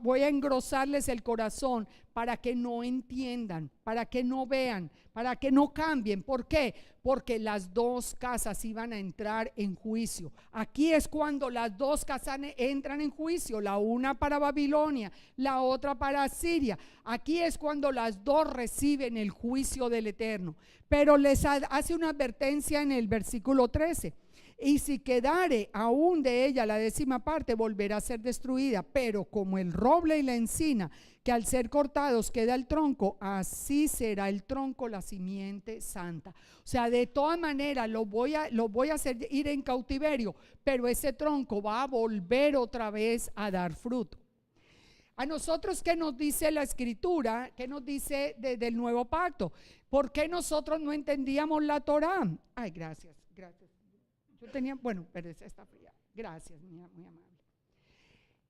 Voy a engrosarles el corazón para que no entiendan, para que no vean, para que no cambien. ¿Por qué? Porque las dos casas iban a entrar en juicio. Aquí es cuando las dos casas entran en juicio, la una para Babilonia, la otra para Asiria. Aquí es cuando las dos reciben el juicio del Eterno. Pero les hace una advertencia en el versículo 13. Y si quedare aún de ella la 10ª parte, volverá a ser destruida. Pero como el roble y la encina, que al ser cortados queda el tronco, así será el tronco, la simiente santa. O sea, de todas maneras lo voy a hacer ir en cautiverio, pero ese tronco va a volver otra vez a dar fruto. A nosotros, ¿qué nos dice la Escritura? ¿Qué nos dice desde el Nuevo Pacto? ¿Por qué nosotros no entendíamos la Torá? Ay, gracias. Yo tenía, bueno, pero esa está fría. Gracias, muy amable.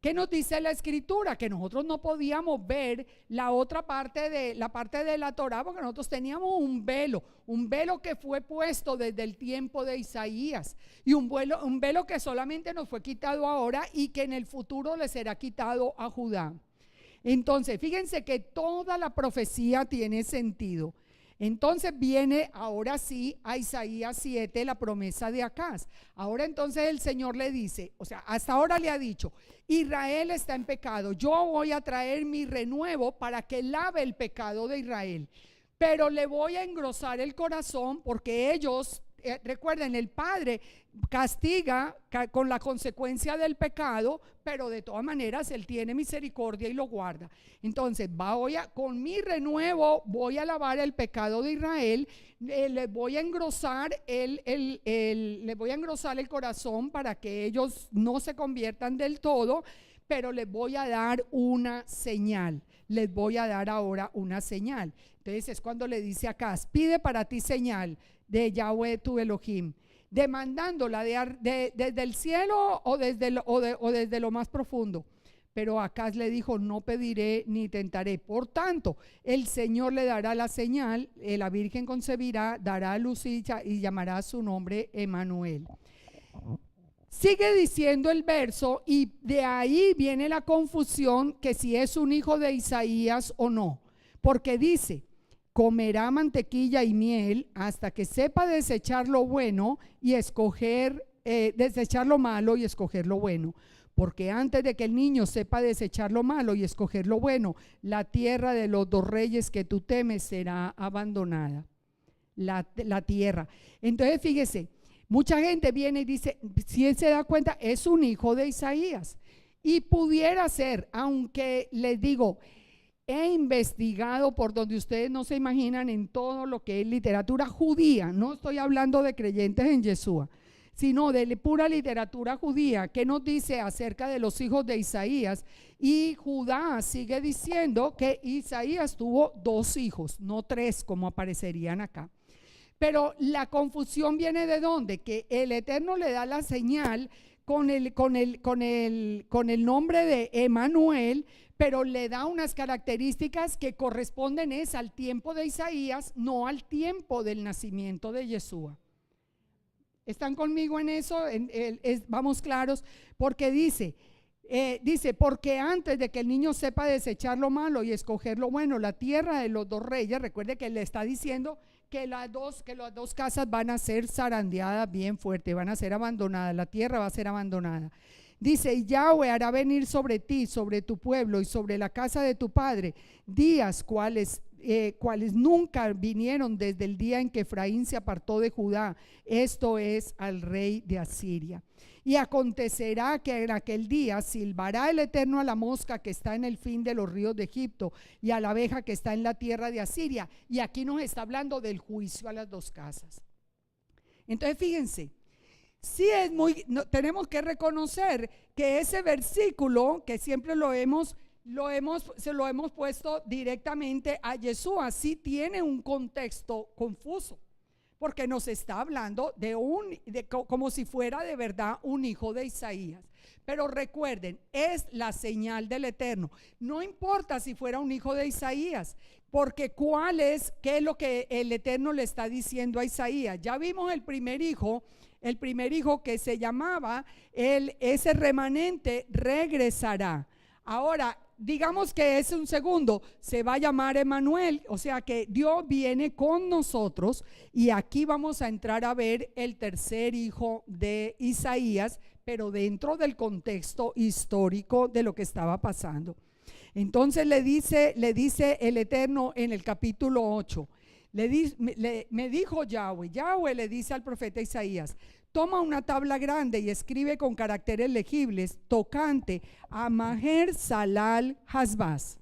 ¿Qué nos dice la Escritura? Que nosotros no podíamos ver la otra parte de la Torá, porque nosotros teníamos un velo que fue puesto desde el tiempo de Isaías, y un velo que solamente nos fue quitado ahora y que en el futuro le será quitado a Judá. Entonces, fíjense que toda la profecía tiene sentido. Entonces viene ahora sí a Isaías 7 la promesa de Acaz. Ahora entonces el Señor le dice, o sea, hasta ahora le ha dicho, Israel está en pecado, yo voy a traer mi renuevo para que lave el pecado de Israel, pero le voy a engrosar el corazón porque ellos, recuerden, el Padre castiga con la consecuencia del pecado, pero de todas maneras Él tiene misericordia y lo guarda. Entonces con mi renuevo voy a lavar el pecado de Israel, les voy a engrosar les voy a engrosar el corazón para que ellos no se conviertan del todo, pero les voy a dar una señal. Les voy a dar ahora una señal. Entonces es cuando le dice acá, pide para ti señal de Yahweh tu Elohim, demandándola desde el cielo o desde lo más profundo. Pero Acaz le dijo, no pediré ni tentaré. Por tanto, el Señor le dará la señal, la Virgen concebirá, dará a luz y llamará su nombre Emmanuel. Sigue diciendo el verso y de ahí viene la confusión que si es un hijo de Isaías o no. Porque dice, comerá mantequilla y miel hasta que sepa desechar lo bueno y desechar lo malo y escoger lo bueno. Porque antes de que el niño sepa desechar lo malo y escoger lo bueno, la tierra de los dos reyes que tú temes será abandonada. La tierra. Entonces fíjese, mucha gente viene y dice, si él se da cuenta, es un hijo de Isaías. Y pudiera ser, aunque les digo, he investigado por donde ustedes no se imaginan en todo lo que es literatura judía. No estoy hablando de creyentes en Yeshua, sino de pura literatura judía, que nos dice acerca de los hijos de Isaías. Y Judá sigue diciendo que Isaías tuvo 2 hijos, no 3 como aparecerían acá. Pero la confusión viene de dónde, que el Eterno le da la señal con el nombre de Emmanuel, pero le da unas características que corresponden al tiempo de Isaías, no al tiempo del nacimiento de Yeshua. ¿Están conmigo en eso? Vamos claros, porque dice, porque antes de que el niño sepa desechar lo malo y escoger lo bueno, la tierra de los dos reyes, recuerde que le está diciendo que las dos casas van a ser zarandeadas bien fuerte, van a ser abandonadas, la tierra va a ser abandonada. Dice, Yahweh hará venir sobre ti, sobre tu pueblo y sobre la casa de tu padre días cuales nunca vinieron desde el día en que Efraín se apartó de Judá, esto es al rey de Asiria. Y acontecerá que en aquel día silbará el Eterno a la mosca que está en el fin de los ríos de Egipto y a la abeja que está en la tierra de Asiria. Y aquí nos está hablando del juicio a las dos casas. Entonces fíjense, sí es tenemos que reconocer que ese versículo, que siempre se lo hemos puesto directamente a Yeshua, sí tiene un contexto confuso, porque nos está hablando como si fuera de verdad un hijo de Isaías. Pero recuerden, es la señal del Eterno. No importa si fuera un hijo de Isaías, porque qué es lo que el Eterno le está diciendo a Isaías. Ya vimos el primer hijo que se llamaba, ese remanente regresará. Ahora, digamos que es un segundo, se va a llamar Emmanuel, o sea que Dios viene con nosotros, y aquí vamos a entrar a ver el tercer hijo de Isaías, pero dentro del contexto histórico de lo que estaba pasando. Entonces le dice el Eterno en el capítulo 8, me dijo Yahweh le dice al profeta Isaías: toma una tabla grande y escribe con caracteres legibles tocante a Maher Salal Hasbaz,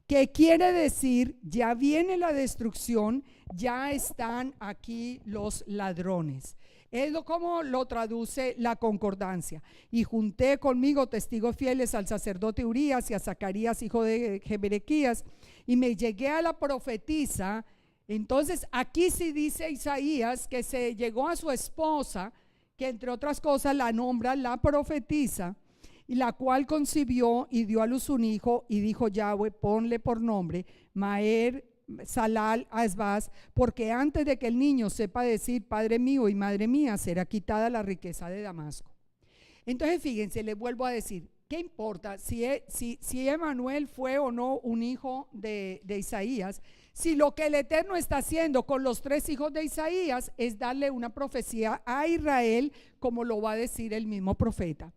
que quiere decir: ya viene la destrucción, ya están aquí los ladrones. Es como lo traduce la concordancia. Y junté conmigo testigos fieles al sacerdote Urías y a Zacarías, hijo de Jeberequías, y me llegué a la profetisa. Entonces aquí sí dice Isaías que se llegó a su esposa, que entre otras cosas la nombra la profetisa, y la cual concibió y dio a luz un hijo, y dijo Yahweh: ponle por nombre Maher Salal Hasbaz, porque antes de que el niño sepa decir padre mío y madre mía, será quitada la riqueza de Damasco. Entonces fíjense, les vuelvo a decir, ¿qué importa si Emmanuel fue o no un hijo de Isaías? Si lo que el Eterno está haciendo con los tres hijos de Isaías es darle una profecía a Israel, como lo va a decir el mismo profeta.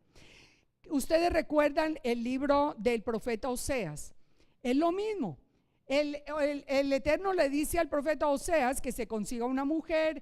Ustedes recuerdan el libro del profeta Oseas, es lo mismo. El Eterno le dice al profeta Oseas que se consiga una mujer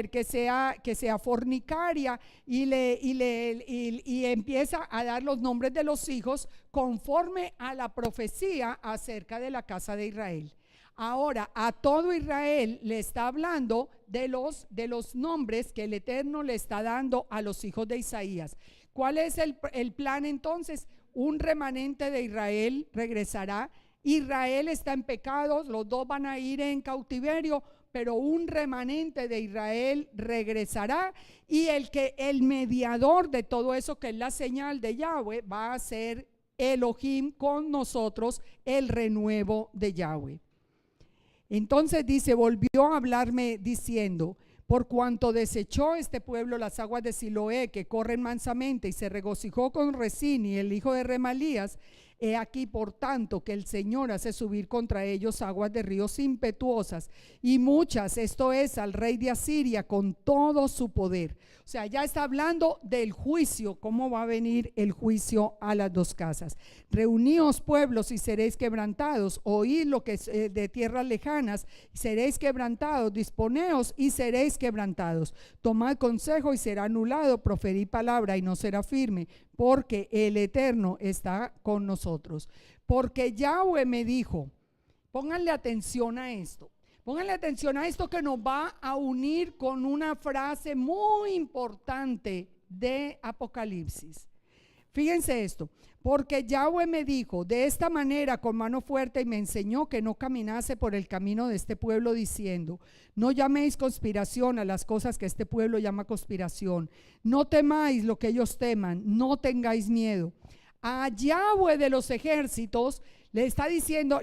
que sea fornicaria, y empieza a dar los nombres de los hijos conforme a la profecía acerca de la casa de Israel. Ahora a todo Israel le está hablando de los nombres que el Eterno le está dando a los hijos de Isaías. ¿Cuál es el plan entonces? Un remanente de Israel regresará. Israel está en pecados, los dos van a ir en cautiverio, pero un remanente de Israel regresará, y el mediador de todo eso, que es la señal de Yahweh, va a ser Elohim con nosotros, el renuevo de Yahweh. Entonces dice: volvió a hablarme diciendo: por cuanto desechó este pueblo las aguas de Siloé que corren mansamente, y se regocijó con Resini, el hijo de Remalías, he aquí por tanto que el Señor hace subir contra ellos aguas de ríos impetuosas y muchas, esto es, al rey de Asiria con todo su poder. O sea, ya está hablando del juicio, cómo va a venir el juicio a las dos casas. Reuníos pueblos y seréis quebrantados, oíd lo que es de tierras lejanas, seréis quebrantados, disponeos y seréis quebrantados, tomad consejo y será anulado, proferid palabra y no será firme, porque el Eterno está con nosotros. Porque Yahweh me dijo, pónganle atención a esto. Pónganle atención a esto que nos va a unir con una frase muy importante de Apocalipsis. Fíjense esto: porque Yahweh me dijo de esta manera con mano fuerte, y me enseñó que no caminase por el camino de este pueblo, diciendo: no llaméis conspiración a las cosas que este pueblo llama conspiración, no temáis lo que ellos teman, no tengáis miedo. A Yahweh de los ejércitos le está diciendo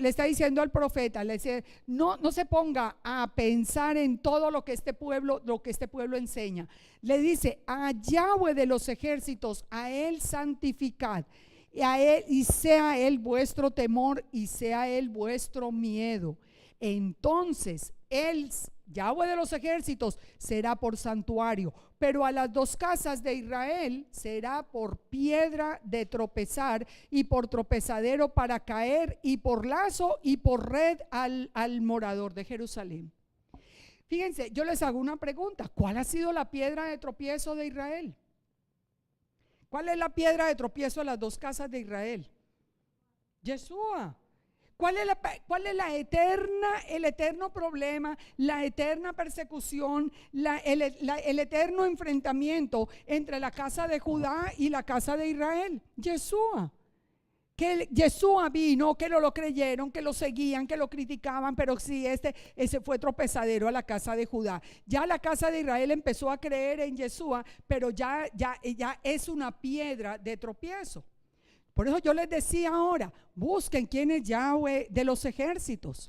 al profeta, le dice: no se ponga a pensar en todo lo que este pueblo enseña. Le dice: a Yahweh de los ejércitos, a él santificad, y a él, y sea él vuestro temor y sea él vuestro miedo. Entonces Yahweh de los ejércitos será por santuario, pero a las dos casas de Israel será por piedra de tropezar y por tropezadero para caer y por lazo y por red al morador de Jerusalén. Fíjense, yo les hago una pregunta. ¿Cuál ha sido la piedra de tropiezo de Israel? ¿Cuál es la piedra de tropiezo de las dos casas de Israel? Yeshua. ¿Cuál es el eterno problema, la eterna persecución, el eterno enfrentamiento entre la casa de Judá y la casa de Israel? Yeshua. Que Yeshua vino, que no lo creyeron, que lo seguían, que lo criticaban, pero sí, ese fue tropezadero a la casa de Judá. Ya la casa de Israel empezó a creer en Yeshua, pero ya es una piedra de tropiezo. Por eso yo les decía ahora, busquen quién es Yahweh de los ejércitos.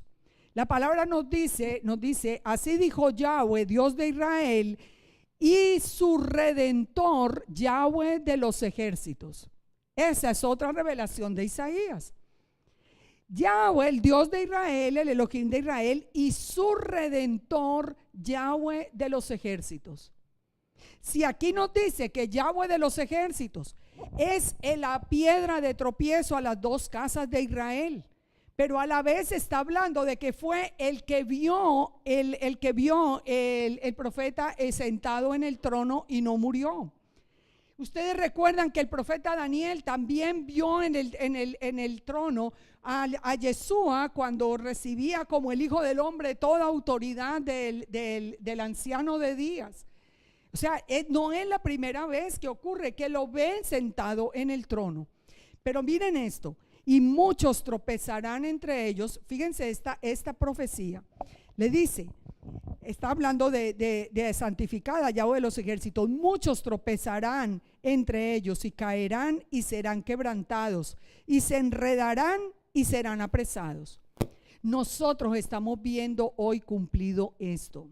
La palabra nos dice, así dijo Yahweh, Dios de Israel, y su redentor, Yahweh de los ejércitos. Esa es otra revelación de Isaías. Yahweh, el Dios de Israel, el Elohim de Israel, y su redentor, Yahweh de los ejércitos. Si aquí nos dice que Yahweh de los ejércitos es la piedra de tropiezo a las dos casas de Israel, pero a la vez está hablando de que fue el que vio el profeta sentado en el trono y no murió. Ustedes recuerdan que el profeta Daniel también vio en el trono a Yeshua cuando recibía como el Hijo del Hombre toda autoridad del anciano de días. O sea, no es la primera vez que ocurre que lo ven sentado en el trono. Pero miren esto, y muchos tropezarán entre ellos. Fíjense esta profecía. Le dice, está hablando de santificada Yahweh de los ejércitos. Muchos tropezarán entre ellos y caerán y serán quebrantados y se enredarán y serán apresados. Nosotros estamos viendo hoy cumplido esto.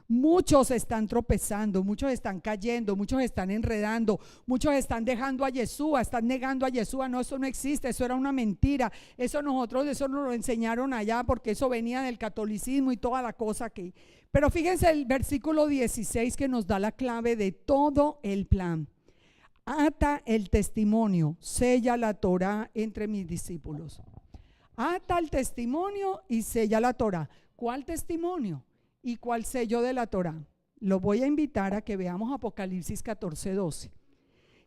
Muchos están tropezando, muchos están cayendo, muchos están enredando, muchos están dejando a Yeshua, están negando a Yeshua. No, eso no existe, eso era una mentira. Eso nos lo enseñaron allá porque eso venía del catolicismo y toda la cosa que. Pero fíjense el versículo 16 que nos da la clave de todo el plan. Ata el testimonio, sella la Torá entre mis discípulos. Ata el testimonio y sella la Torá. ¿Cuál testimonio? ¿Y cuál sello de la Torá? Lo voy a invitar a que veamos Apocalipsis 14:12.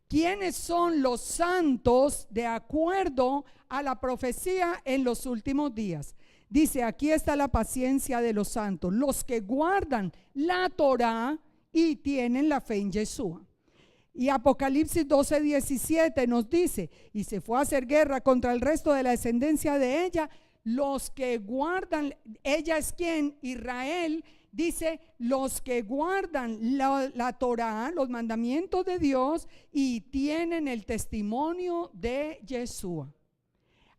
¿Quiénes son los santos de acuerdo a la profecía en los últimos días? Dice, aquí está la paciencia de los santos, los que guardan la Torá y tienen la fe en Yeshua. Y Apocalipsis 12:17 nos dice, y se fue a hacer guerra contra el resto de la descendencia de ella. Los que guardan, ella es quien, Israel, dice, los que guardan la Torá, los mandamientos de Dios y tienen el testimonio de Yeshua.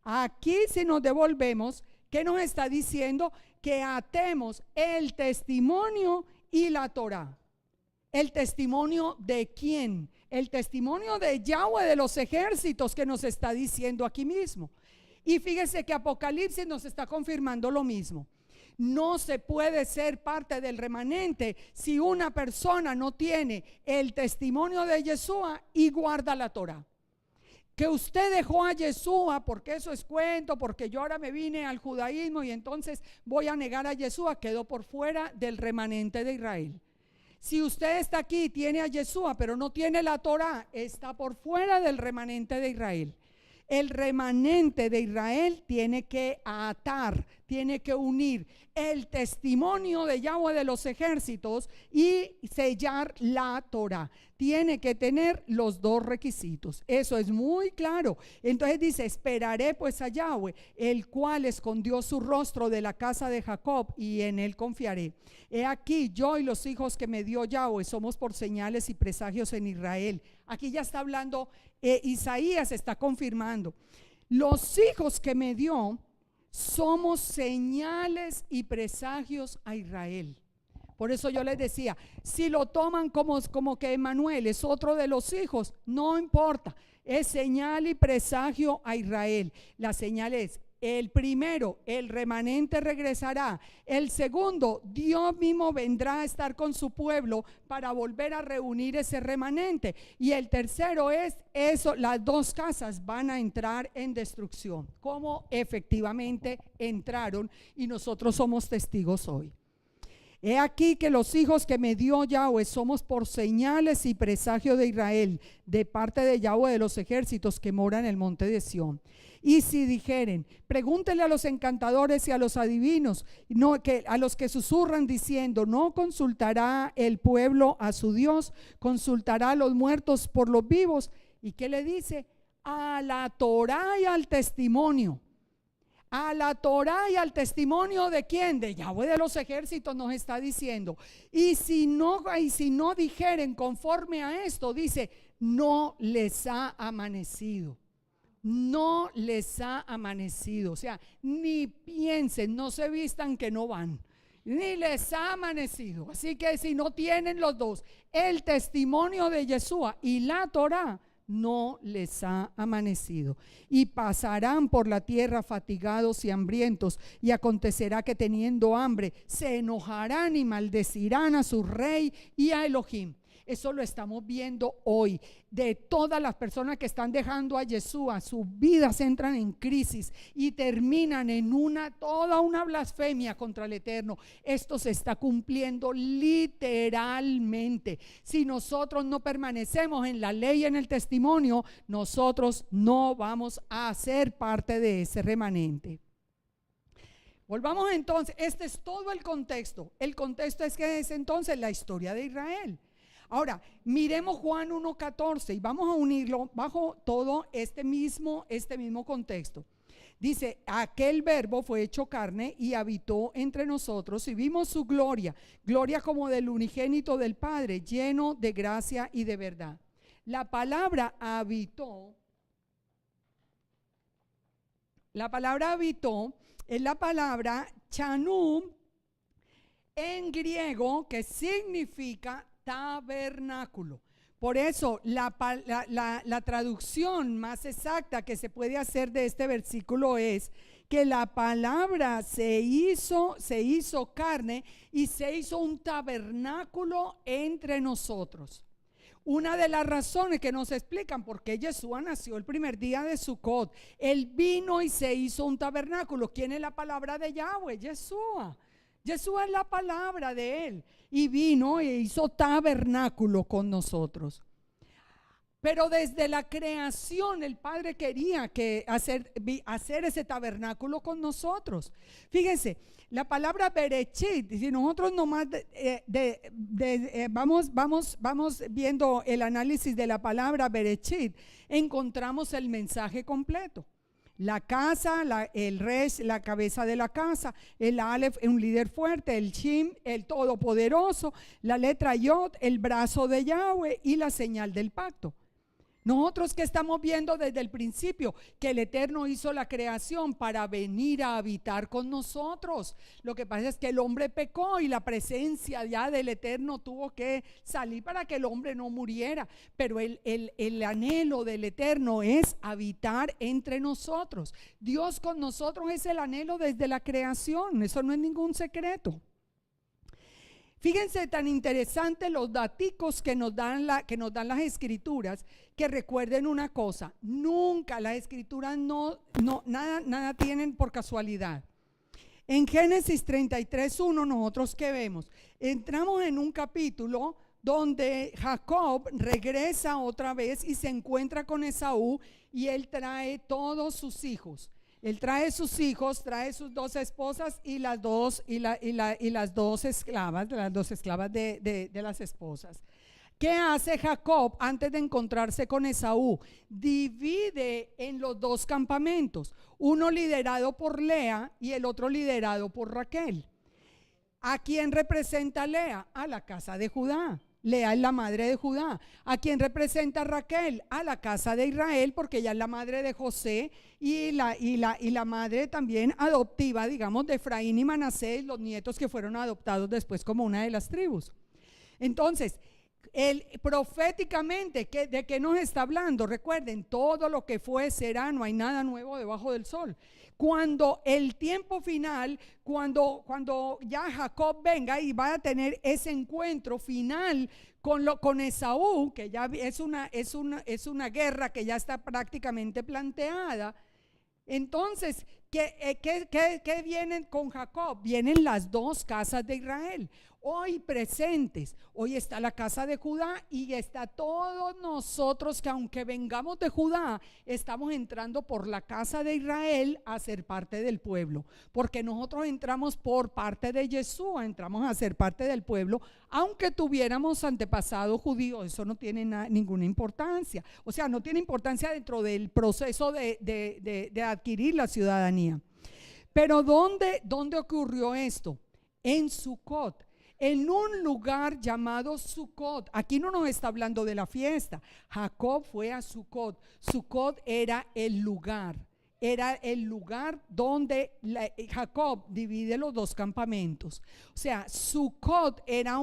Aquí si nos devolvemos, ¿qué nos está diciendo? Que atemos el testimonio y la Torá. ¿El testimonio de quién? El testimonio de Yahweh de los ejércitos que nos está diciendo aquí mismo. Y fíjese que Apocalipsis nos está confirmando lo mismo. No se puede ser parte del remanente si una persona no tiene el testimonio de Yeshua y guarda la Torá. Que usted dejó a Yeshua porque eso es cuento, porque yo ahora me vine al judaísmo y entonces voy a negar a Yeshua, quedó por fuera del remanente de Israel. Si usted está aquí y tiene a Yeshua pero no tiene la Torá, está por fuera del remanente de Israel. El remanente de Israel tiene que atar, tiene que unir el testimonio de Yahweh de los ejércitos y sellar la Torá. Tiene que tener los dos requisitos. Eso es muy claro. Entonces dice, esperaré pues a Yahweh, el cual escondió su rostro de la casa de Jacob y en él confiaré. He aquí yo y los hijos que me dio Yahweh somos por señales y presagios en Israel. Aquí ya está hablando, Isaías está confirmando. Los hijos que me dio somos señales y presagios a Israel. Por eso yo les decía, si lo toman como que Emanuel es otro de los hijos, no importa, es señal y presagio a Israel. La señal es el primero, el remanente regresará. El segundo, Dios mismo vendrá a estar con su pueblo para volver a reunir ese remanente. Y el tercero es eso, las dos casas van a entrar en destrucción, como efectivamente entraron, y nosotros somos testigos hoy. He aquí que los hijos que me dio Yahweh somos por señales y presagio de Israel, de parte de Yahweh de los ejércitos que mora en el monte de Sión. Y si dijeren, pregúntele a los encantadores y a los adivinos, a los que susurran diciendo, ¿no consultará el pueblo a su Dios? ¿Consultará a los muertos por los vivos? ¿Y qué le dice? A la Torá y al testimonio. A la Torá y al testimonio ¿de quién? De Yahweh de los ejércitos nos está diciendo. Y si no dijeren conforme a esto, dice, no les ha amanecido. No les ha amanecido. O sea, ni piensen, no se vistan que no van. Ni les ha amanecido. Así que si no tienen los dos, el testimonio de Yeshua y la Torá, no les ha amanecido. Y pasarán por la tierra fatigados y hambrientos, y acontecerá que teniendo hambre se enojarán y maldecirán a su rey y a Elohim. Eso lo estamos viendo hoy. De todas las personas que están dejando a Yeshua, sus vidas entran en crisis y terminan en toda una blasfemia contra el Eterno. Esto se está cumpliendo literalmente. Si nosotros no permanecemos en la ley y en el testimonio, nosotros no vamos a ser parte de ese remanente. Volvamos entonces, este es todo el contexto. El contexto es que es entonces la historia de Israel. Ahora, miremos Juan 1:14 y vamos a unirlo bajo todo este mismo contexto. Dice, aquel verbo fue hecho carne y habitó entre nosotros y vimos su gloria, gloria como del unigénito del Padre, lleno de gracia y de verdad. La palabra habitó es la palabra chanum en griego, que significa tabernáculo. Por eso la traducción más exacta que se puede hacer de este versículo es que la palabra se hizo carne y se hizo un tabernáculo entre nosotros. Una de las razones que nos explican por qué Yeshua nació el primer día de Sukkot, él vino y se hizo un tabernáculo. ¿Quién es la palabra de Yahweh? Yeshua. Yeshua es la palabra de él, y vino e hizo tabernáculo con nosotros. Pero desde la creación el Padre quería hacer ese tabernáculo con nosotros. Fíjense, la palabra Bereshit, si nosotros nomás vamos viendo el análisis de la palabra Bereshit, encontramos el mensaje completo. La casa, el Resh, la cabeza de la casa, el Aleph, un líder fuerte, el Shim, el todopoderoso, la letra Yod, el brazo de Yahweh y la señal del pacto. Nosotros que estamos viendo desde el principio que el Eterno hizo la creación para venir a habitar con nosotros. Lo que pasa es que el hombre pecó y la presencia ya del Eterno tuvo que salir para que el hombre no muriera. Pero el anhelo del Eterno es habitar entre nosotros. Dios con nosotros es el anhelo desde la creación. Eso no es ningún secreto. Fíjense tan interesantes los daticos que nos dan las escrituras, que recuerden una cosa: nunca las escrituras nada tienen por casualidad. En Génesis 33:1 nosotros ¿qué vemos? Entramos en un capítulo donde Jacob regresa otra vez y se encuentra con Esaú, y él trae todos sus hijos. Él trae sus hijos, trae sus dos esposas y las dos esclavas de las esposas. ¿Qué hace Jacob antes de encontrarse con Esaú? Divide en los dos campamentos, uno liderado por Lea y el otro liderado por Raquel. ¿A quién representa Lea? A la casa de Judá. Lea es la madre de Judá. ¿A quién representa Raquel? A la casa de Israel, porque ella es la madre de José y la madre también adoptiva, digamos, de Efraín y Manasés, los nietos que fueron adoptados después como una de las tribus. Entonces, Proféticamente, ¿de qué nos está hablando? Recuerden, todo lo que fue será, no hay nada nuevo debajo del sol. Cuando el tiempo final, cuando ya Jacob venga y va a tener ese encuentro final con Esaú, que ya es una guerra que ya está prácticamente planteada. Entonces, ¿qué vienen con Jacob? Vienen las dos casas de Israel, hoy presentes. Hoy está la casa de Judá y está todos nosotros que aunque vengamos de Judá, estamos entrando por la casa de Israel a ser parte del pueblo, porque nosotros entramos por parte de Yeshua, entramos a ser parte del pueblo, aunque tuviéramos antepasados judíos. Eso no tiene ninguna importancia, o sea, no tiene importancia dentro del proceso de adquirir la ciudadanía. Pero ¿dónde ocurrió esto? En Sucot, en un lugar llamado Sucot. Aquí no nos está hablando de la fiesta. Jacob fue a Sucot. Sucot era el lugar donde Jacob divide los dos campamentos. O sea, Sucot era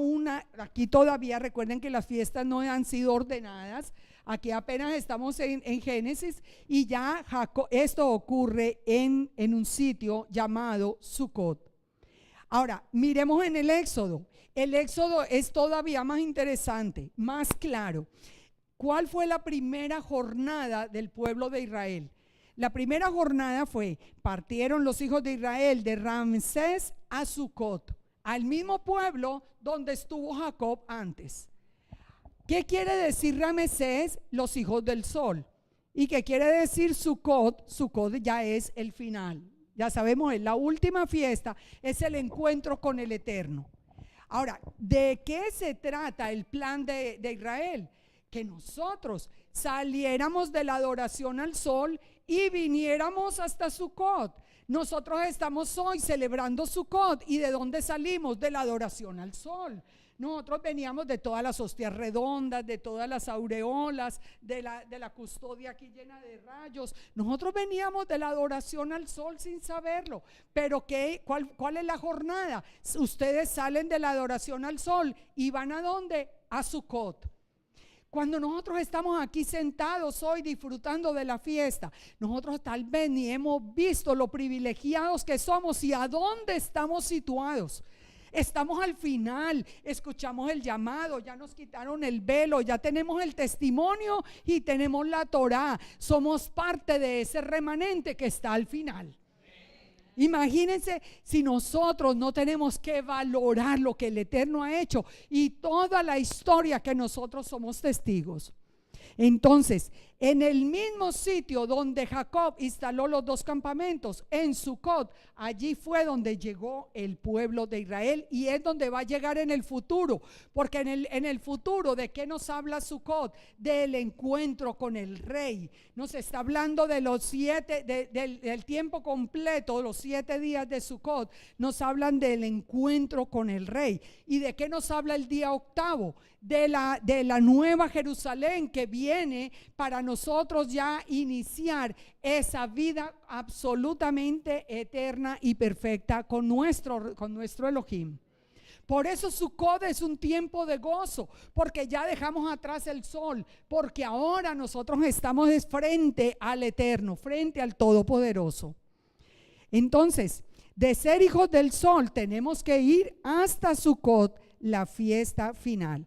aquí todavía recuerden que las fiestas no han sido ordenadas. Aquí apenas estamos en Génesis y ya esto ocurre en un sitio llamado Sucot. Ahora, miremos en el Éxodo. El Éxodo es todavía más interesante, más claro. ¿Cuál fue la primera jornada del pueblo de Israel? La primera jornada partieron los hijos de Israel de Ramsés a Sucot, al mismo pueblo donde estuvo Jacob antes. ¿Qué quiere decir Ramsés? Los hijos del sol. ¿Y qué quiere decir Sucot? Sucot ya es el final. Ya sabemos, es la última fiesta, es el encuentro con el Eterno. Ahora, ¿de qué se trata el plan de Israel? Que nosotros saliéramos de la adoración al sol y viniéramos hasta Sucot. Nosotros estamos hoy celebrando Sucot. ¿Y de dónde salimos? De la adoración al sol. Nosotros veníamos de todas las hostias redondas, de todas las aureolas, de la custodia aquí llena de rayos. Nosotros veníamos de la adoración al sol sin saberlo. Pero ¿cuál es la jornada? Ustedes salen de la adoración al sol y van ¿a dónde? A Sucot. Cuando nosotros estamos aquí sentados hoy disfrutando de la fiesta, nosotros tal vez ni hemos visto lo privilegiados que somos y a dónde estamos situados. Estamos al final, escuchamos el llamado, ya nos quitaron el velo, ya tenemos el testimonio y tenemos la Torá. Somos parte de ese remanente que está al final. Imagínense si nosotros no tenemos que valorar lo que el Eterno ha hecho y toda la historia que nosotros somos testigos. Entonces, en el mismo sitio donde Jacob instaló los dos campamentos, en Sucot, allí fue donde llegó el pueblo de Israel y es donde va a llegar en el futuro, porque en el futuro, ¿de qué nos habla Sucot? Del encuentro con el rey. Nos está hablando de los del tiempo completo, los 7 días de Sucot, nos hablan del encuentro con el rey. ¿Y de qué nos habla el día octavo? De la nueva Jerusalén que viene para nosotros ya iniciar esa vida absolutamente eterna y perfecta con nuestro Elohim. Por eso Sucot es un tiempo de gozo, porque ya dejamos atrás el sol, porque ahora nosotros estamos frente al Eterno, frente al Todopoderoso. Entonces, de ser hijos del sol tenemos que ir hasta Sucot, la fiesta final.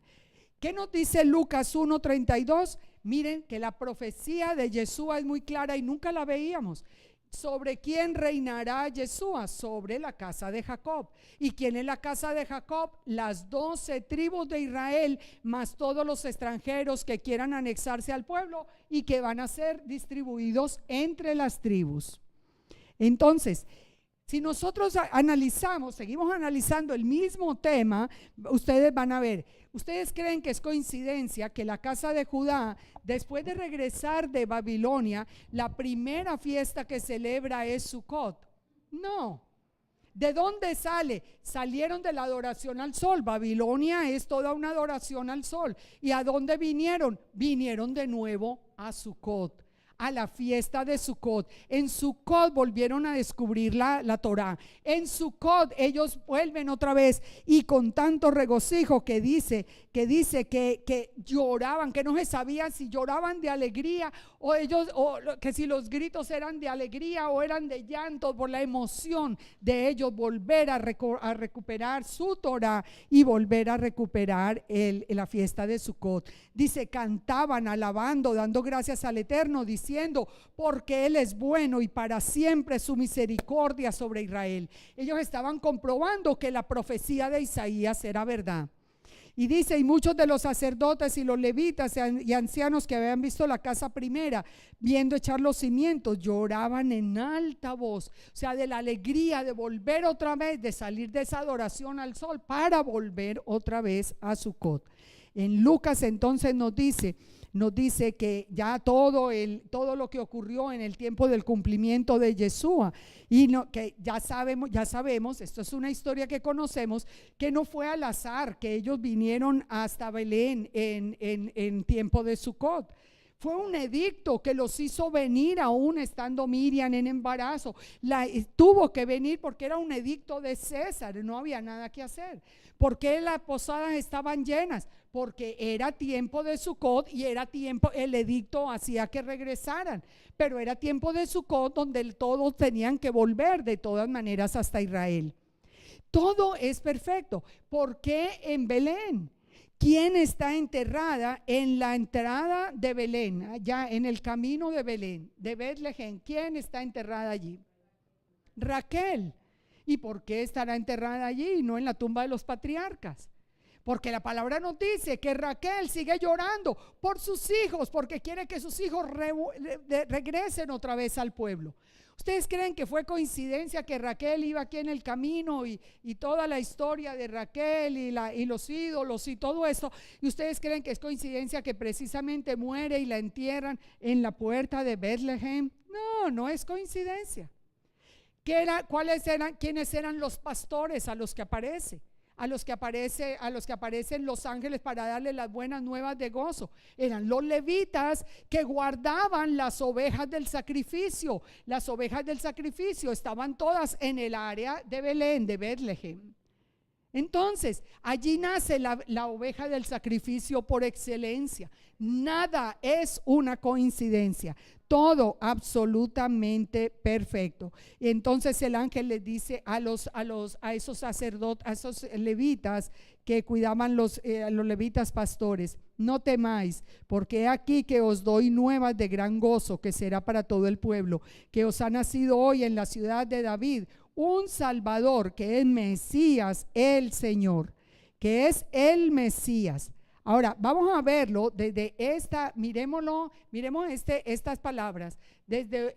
¿Qué nos dice Lucas 1:32? Miren que la profecía de Yeshua es muy clara y nunca la veíamos. ¿Sobre quién reinará Yeshua? Sobre la casa de Jacob. ¿Y quién es la casa de Jacob? Las 12 tribus de Israel, más todos los extranjeros que quieran anexarse al pueblo y que van a ser distribuidos entre las tribus. Entonces, si nosotros seguimos analizando el mismo tema, ustedes van a ver. ¿Ustedes creen que es coincidencia que la casa de Judá, después de regresar de Babilonia, la primera fiesta que celebra es Sucot? No. ¿De dónde sale? Salieron de la adoración al sol. Babilonia es toda una adoración al sol. ¿Y a dónde vinieron? Vinieron de nuevo a Sucot, a la fiesta de Sucot. En Sucot volvieron a descubrir la Torá. En Sucot ellos vuelven otra vez y con tanto regocijo que dice que lloraban, que no se sabía si lloraban de alegría o que si los gritos eran de alegría o eran de llanto por la emoción de ellos volver a recuperar su Torá y volver a recuperar la fiesta de Sucot. Dice, cantaban, alabando, dando gracias al Eterno, diciendo, porque Él es bueno y para siempre su misericordia sobre Israel. Ellos estaban comprobando que la profecía de Isaías era verdad. Y dice, y muchos de los sacerdotes y los levitas y ancianos que habían visto la casa primera, viendo echar los cimientos, lloraban en alta voz, o sea, de la alegría de volver otra vez, de salir de esa adoración al sol para volver otra vez a Sucot. En Lucas entonces nos dice que ya todo lo que ocurrió en el tiempo del cumplimiento de Yeshua, y que ya sabemos, esto es una historia que conocemos, que no fue al azar que ellos vinieron hasta Belén en tiempo de Sucot. Fue un edicto que los hizo venir aún estando Miriam en embarazo. Tuvo que venir porque era un edicto de César, no había nada que hacer. ¿Por qué las posadas estaban llenas? Porque era tiempo de Sucot y era tiempo, el edicto hacía que regresaran, pero era tiempo de Sucot donde todos tenían que volver de todas maneras hasta Israel. Todo es perfecto. ¿Por qué en Belén? ¿Quién está enterrada en la entrada de Belén, allá en el camino de Belén, de Betlehem? ¿Quién está enterrada allí? Raquel. ¿Y por qué estará enterrada allí y no en la tumba de los patriarcas? Porque la palabra nos dice que Raquel sigue llorando por sus hijos, porque quiere que sus hijos regresen otra vez al pueblo. ¿Ustedes creen que fue coincidencia que Raquel iba aquí en el camino y toda la historia de Raquel y los ídolos y todo eso? ¿Y ustedes creen que es coincidencia que precisamente muere y la entierran en la puerta de Betlehem? No, no es coincidencia. ¿Quiénes eran los pastores a los que aparece? A los que aparecen los ángeles para darle las buenas nuevas de gozo. Eran los levitas que guardaban las ovejas del sacrificio. Las ovejas del sacrificio estaban todas en el área de Belén, de Betlehem. Entonces, allí nace la oveja del sacrificio por excelencia. Nada es una coincidencia. Todo absolutamente perfecto. Y entonces el ángel les dice a esos sacerdotes, a esos levitas que cuidaban los levitas pastores: no temáis, porque he aquí que os doy nuevas de gran gozo, que será para todo el pueblo, que os ha nacido hoy en la ciudad de David un Salvador, que es Mesías, el Señor, que es el Mesías. Ahora vamos a verlo desde miremos estas palabras desde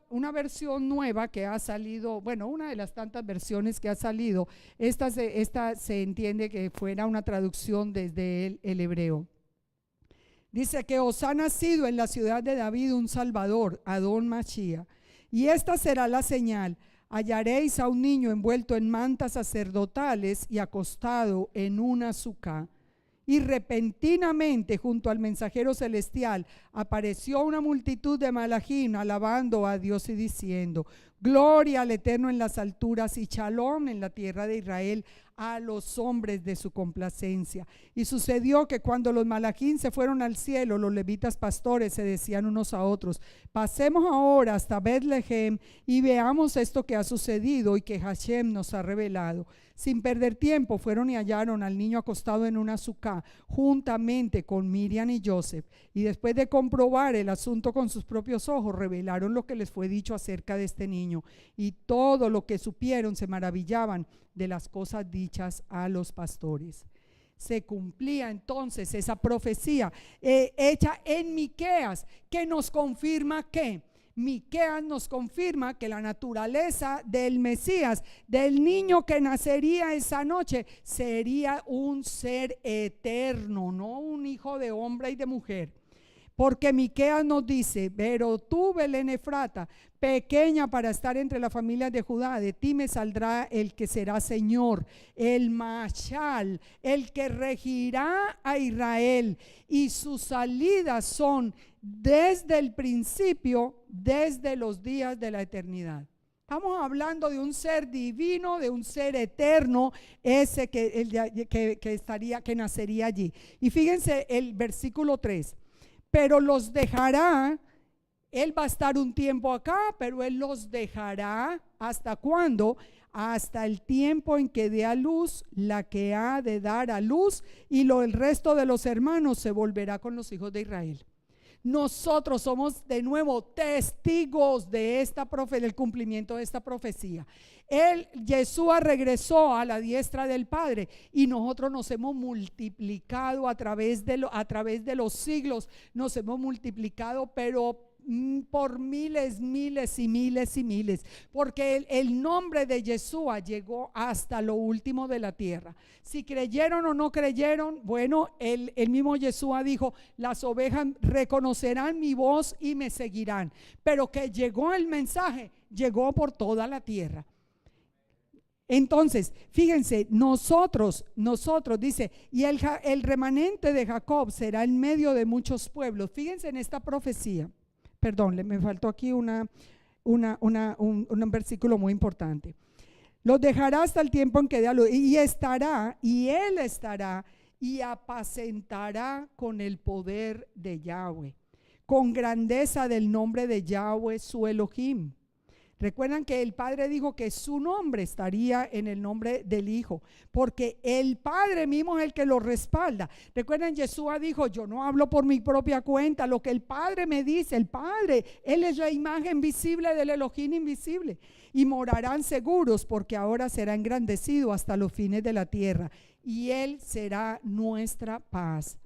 una versión nueva que ha salido, bueno, una de las tantas versiones que ha salido. Esta se entiende que fuera una traducción desde el hebreo. Dice que os ha nacido en la ciudad de David un Salvador, Adón Mashiach, y esta será la señal: hallaréis a un niño envuelto en mantas sacerdotales y acostado en una sucá. Y repentinamente junto al mensajero celestial apareció una multitud de malachim alabando a Dios y diciendo: gloria al Eterno en las alturas y shalom en la tierra de Israel a los hombres de su complacencia. Y sucedió que cuando los malachim se fueron al cielo, los levitas pastores se decían unos a otros: pasemos ahora hasta Betlehem y veamos esto que ha sucedido y que Hashem nos ha revelado. Sin perder tiempo fueron y hallaron al niño acostado en una sucá juntamente con Miriam y Joseph, y después de comprobar el asunto con sus propios ojos, revelaron lo que les fue dicho acerca de este niño, y todo lo que supieron se maravillaban de las cosas dichas a los pastores. Se cumplía entonces esa profecía hecha en Miqueas, que nos confirma que Miqueas nos confirma que la naturaleza del Mesías, del niño que nacería esa noche, sería un ser eterno, no un hijo de hombre y de mujer. Porque Miqueas nos dice: pero tú, Belén Efrata, pequeña para estar entre las familias de Judá, de ti me saldrá el que será Señor, el Mashal, el que regirá a Israel, y sus salidas son desde el principio, desde los días de la eternidad. Estamos hablando de un ser divino, de un ser eterno, ese que nacería allí. Y fíjense el versículo 3. Pero los dejará, él va a estar un tiempo acá, pero él los dejará. ¿Hasta cuándo? Hasta el tiempo en que dé a luz la que ha de dar a luz, y el resto de los hermanos se volverá con los hijos de Israel. Nosotros somos de nuevo testigos de del cumplimiento de esta profecía. Yeshua regresó a la diestra del Padre, y nosotros nos hemos multiplicado a través de los siglos, nos hemos multiplicado, pero por miles, miles y miles y miles, porque el nombre de Yeshua llegó hasta lo último de la tierra. Si creyeron o no creyeron, bueno, el mismo Yeshua dijo: las ovejas reconocerán mi voz y me seguirán. Pero que llegó el mensaje, llegó por toda la tierra. Entonces, fíjense, nosotros dice, y el remanente de Jacob será en medio de muchos pueblos. Fíjense en esta profecía. Perdón, me faltó aquí un versículo muy importante. Los dejará hasta el tiempo en que dé a luz, y él estará y apacentará con el poder de Yahweh, con grandeza del nombre de Yahweh su Elohim. Recuerdan que el Padre dijo que su nombre estaría en el nombre del Hijo, porque el Padre mismo es el que lo respalda. Recuerdan, Yeshua dijo: yo no hablo por mi propia cuenta, lo que el Padre me dice. El Padre, Él es la imagen visible del Elohim invisible. Y morarán seguros, porque ahora será engrandecido hasta los fines de la tierra, y Él será nuestra paz.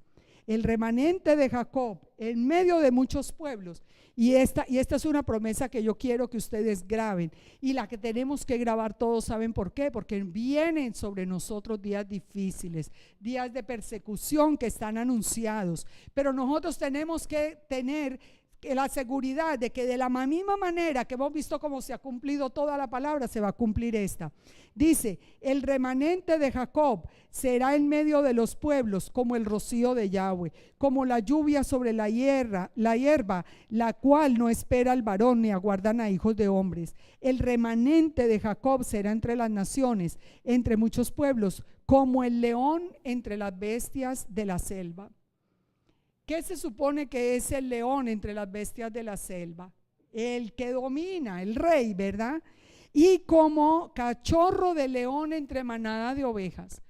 El remanente de Jacob en medio de muchos pueblos. Y esta es una promesa que yo quiero que ustedes graben, y la que tenemos que grabar todos. ¿Saben por qué? Porque vienen sobre nosotros días difíciles, días de persecución que están anunciados, pero nosotros tenemos que tener la seguridad de que de la misma manera que hemos visto cómo se ha cumplido toda la palabra, se va a cumplir esta. Dice: el remanente de Jacob será en medio de los pueblos como el rocío de Yahweh, como la lluvia sobre la hierba, la cual no espera al varón ni aguardan a hijos de hombres. El remanente de Jacob será entre las naciones, entre muchos pueblos, como el león entre las bestias de la selva. ¿Qué se supone que es el león entre las bestias de la selva? El que domina, el rey, ¿verdad? Y como cachorro de león entre manada de ovejas.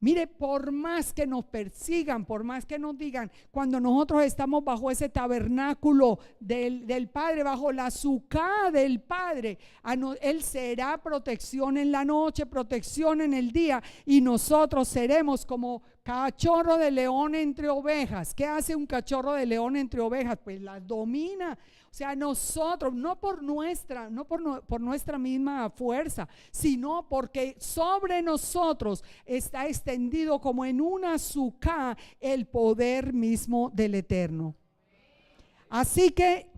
Mire, por más que nos persigan, por más que nos digan, cuando nosotros estamos bajo ese tabernáculo del Padre, bajo la sucá del Padre, Él será protección en la noche, protección en el día, y nosotros seremos como cachorro de león entre ovejas. ¿Qué hace un cachorro de león entre ovejas? Pues las domina. O sea, nosotros, no por nuestra misma fuerza, sino porque sobre nosotros está extendido como en una sucá el poder mismo del Eterno. Así que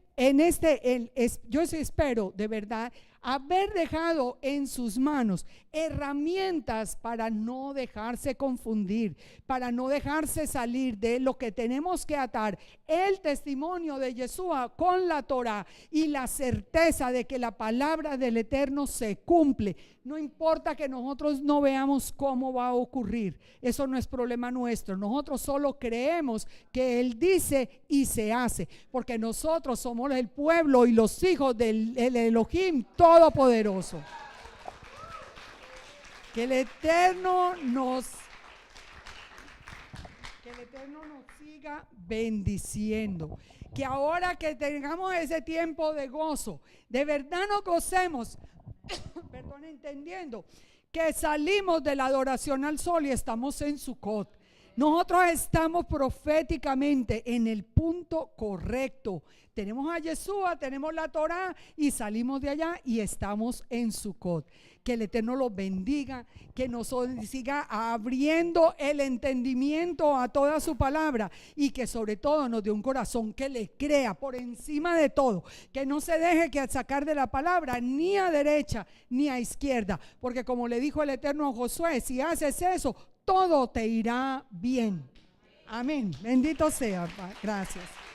yo espero de verdad haber dejado en sus manos herramientas para no dejarse confundir, para no dejarse salir de lo que tenemos que atar: el testimonio de Yeshua con la Torah y la certeza de que la palabra del Eterno se cumple. No importa que nosotros no veamos cómo va a ocurrir, eso no es problema nuestro. Nosotros solo creemos que Él dice y se hace, porque nosotros somos el pueblo y los hijos del Elohim Todopoderoso. Que el Eterno nos siga bendiciendo. Que ahora que tengamos ese tiempo de gozo, de verdad nos gocemos, perdón, entendiendo que salimos de la adoración al sol y estamos en Sukkot. Nosotros estamos proféticamente en el punto correcto. Tenemos a Yeshua, tenemos la Torá y salimos de allá y estamos en Sucot. Que el Eterno los bendiga, que nos siga abriendo el entendimiento a toda su palabra y que sobre todo nos dé un corazón que le crea por encima de todo, que no se deje que sacar de la palabra ni a derecha ni a izquierda, porque como le dijo el Eterno a Josué, si haces eso, todo te irá bien. Amén. Bendito sea. Gracias.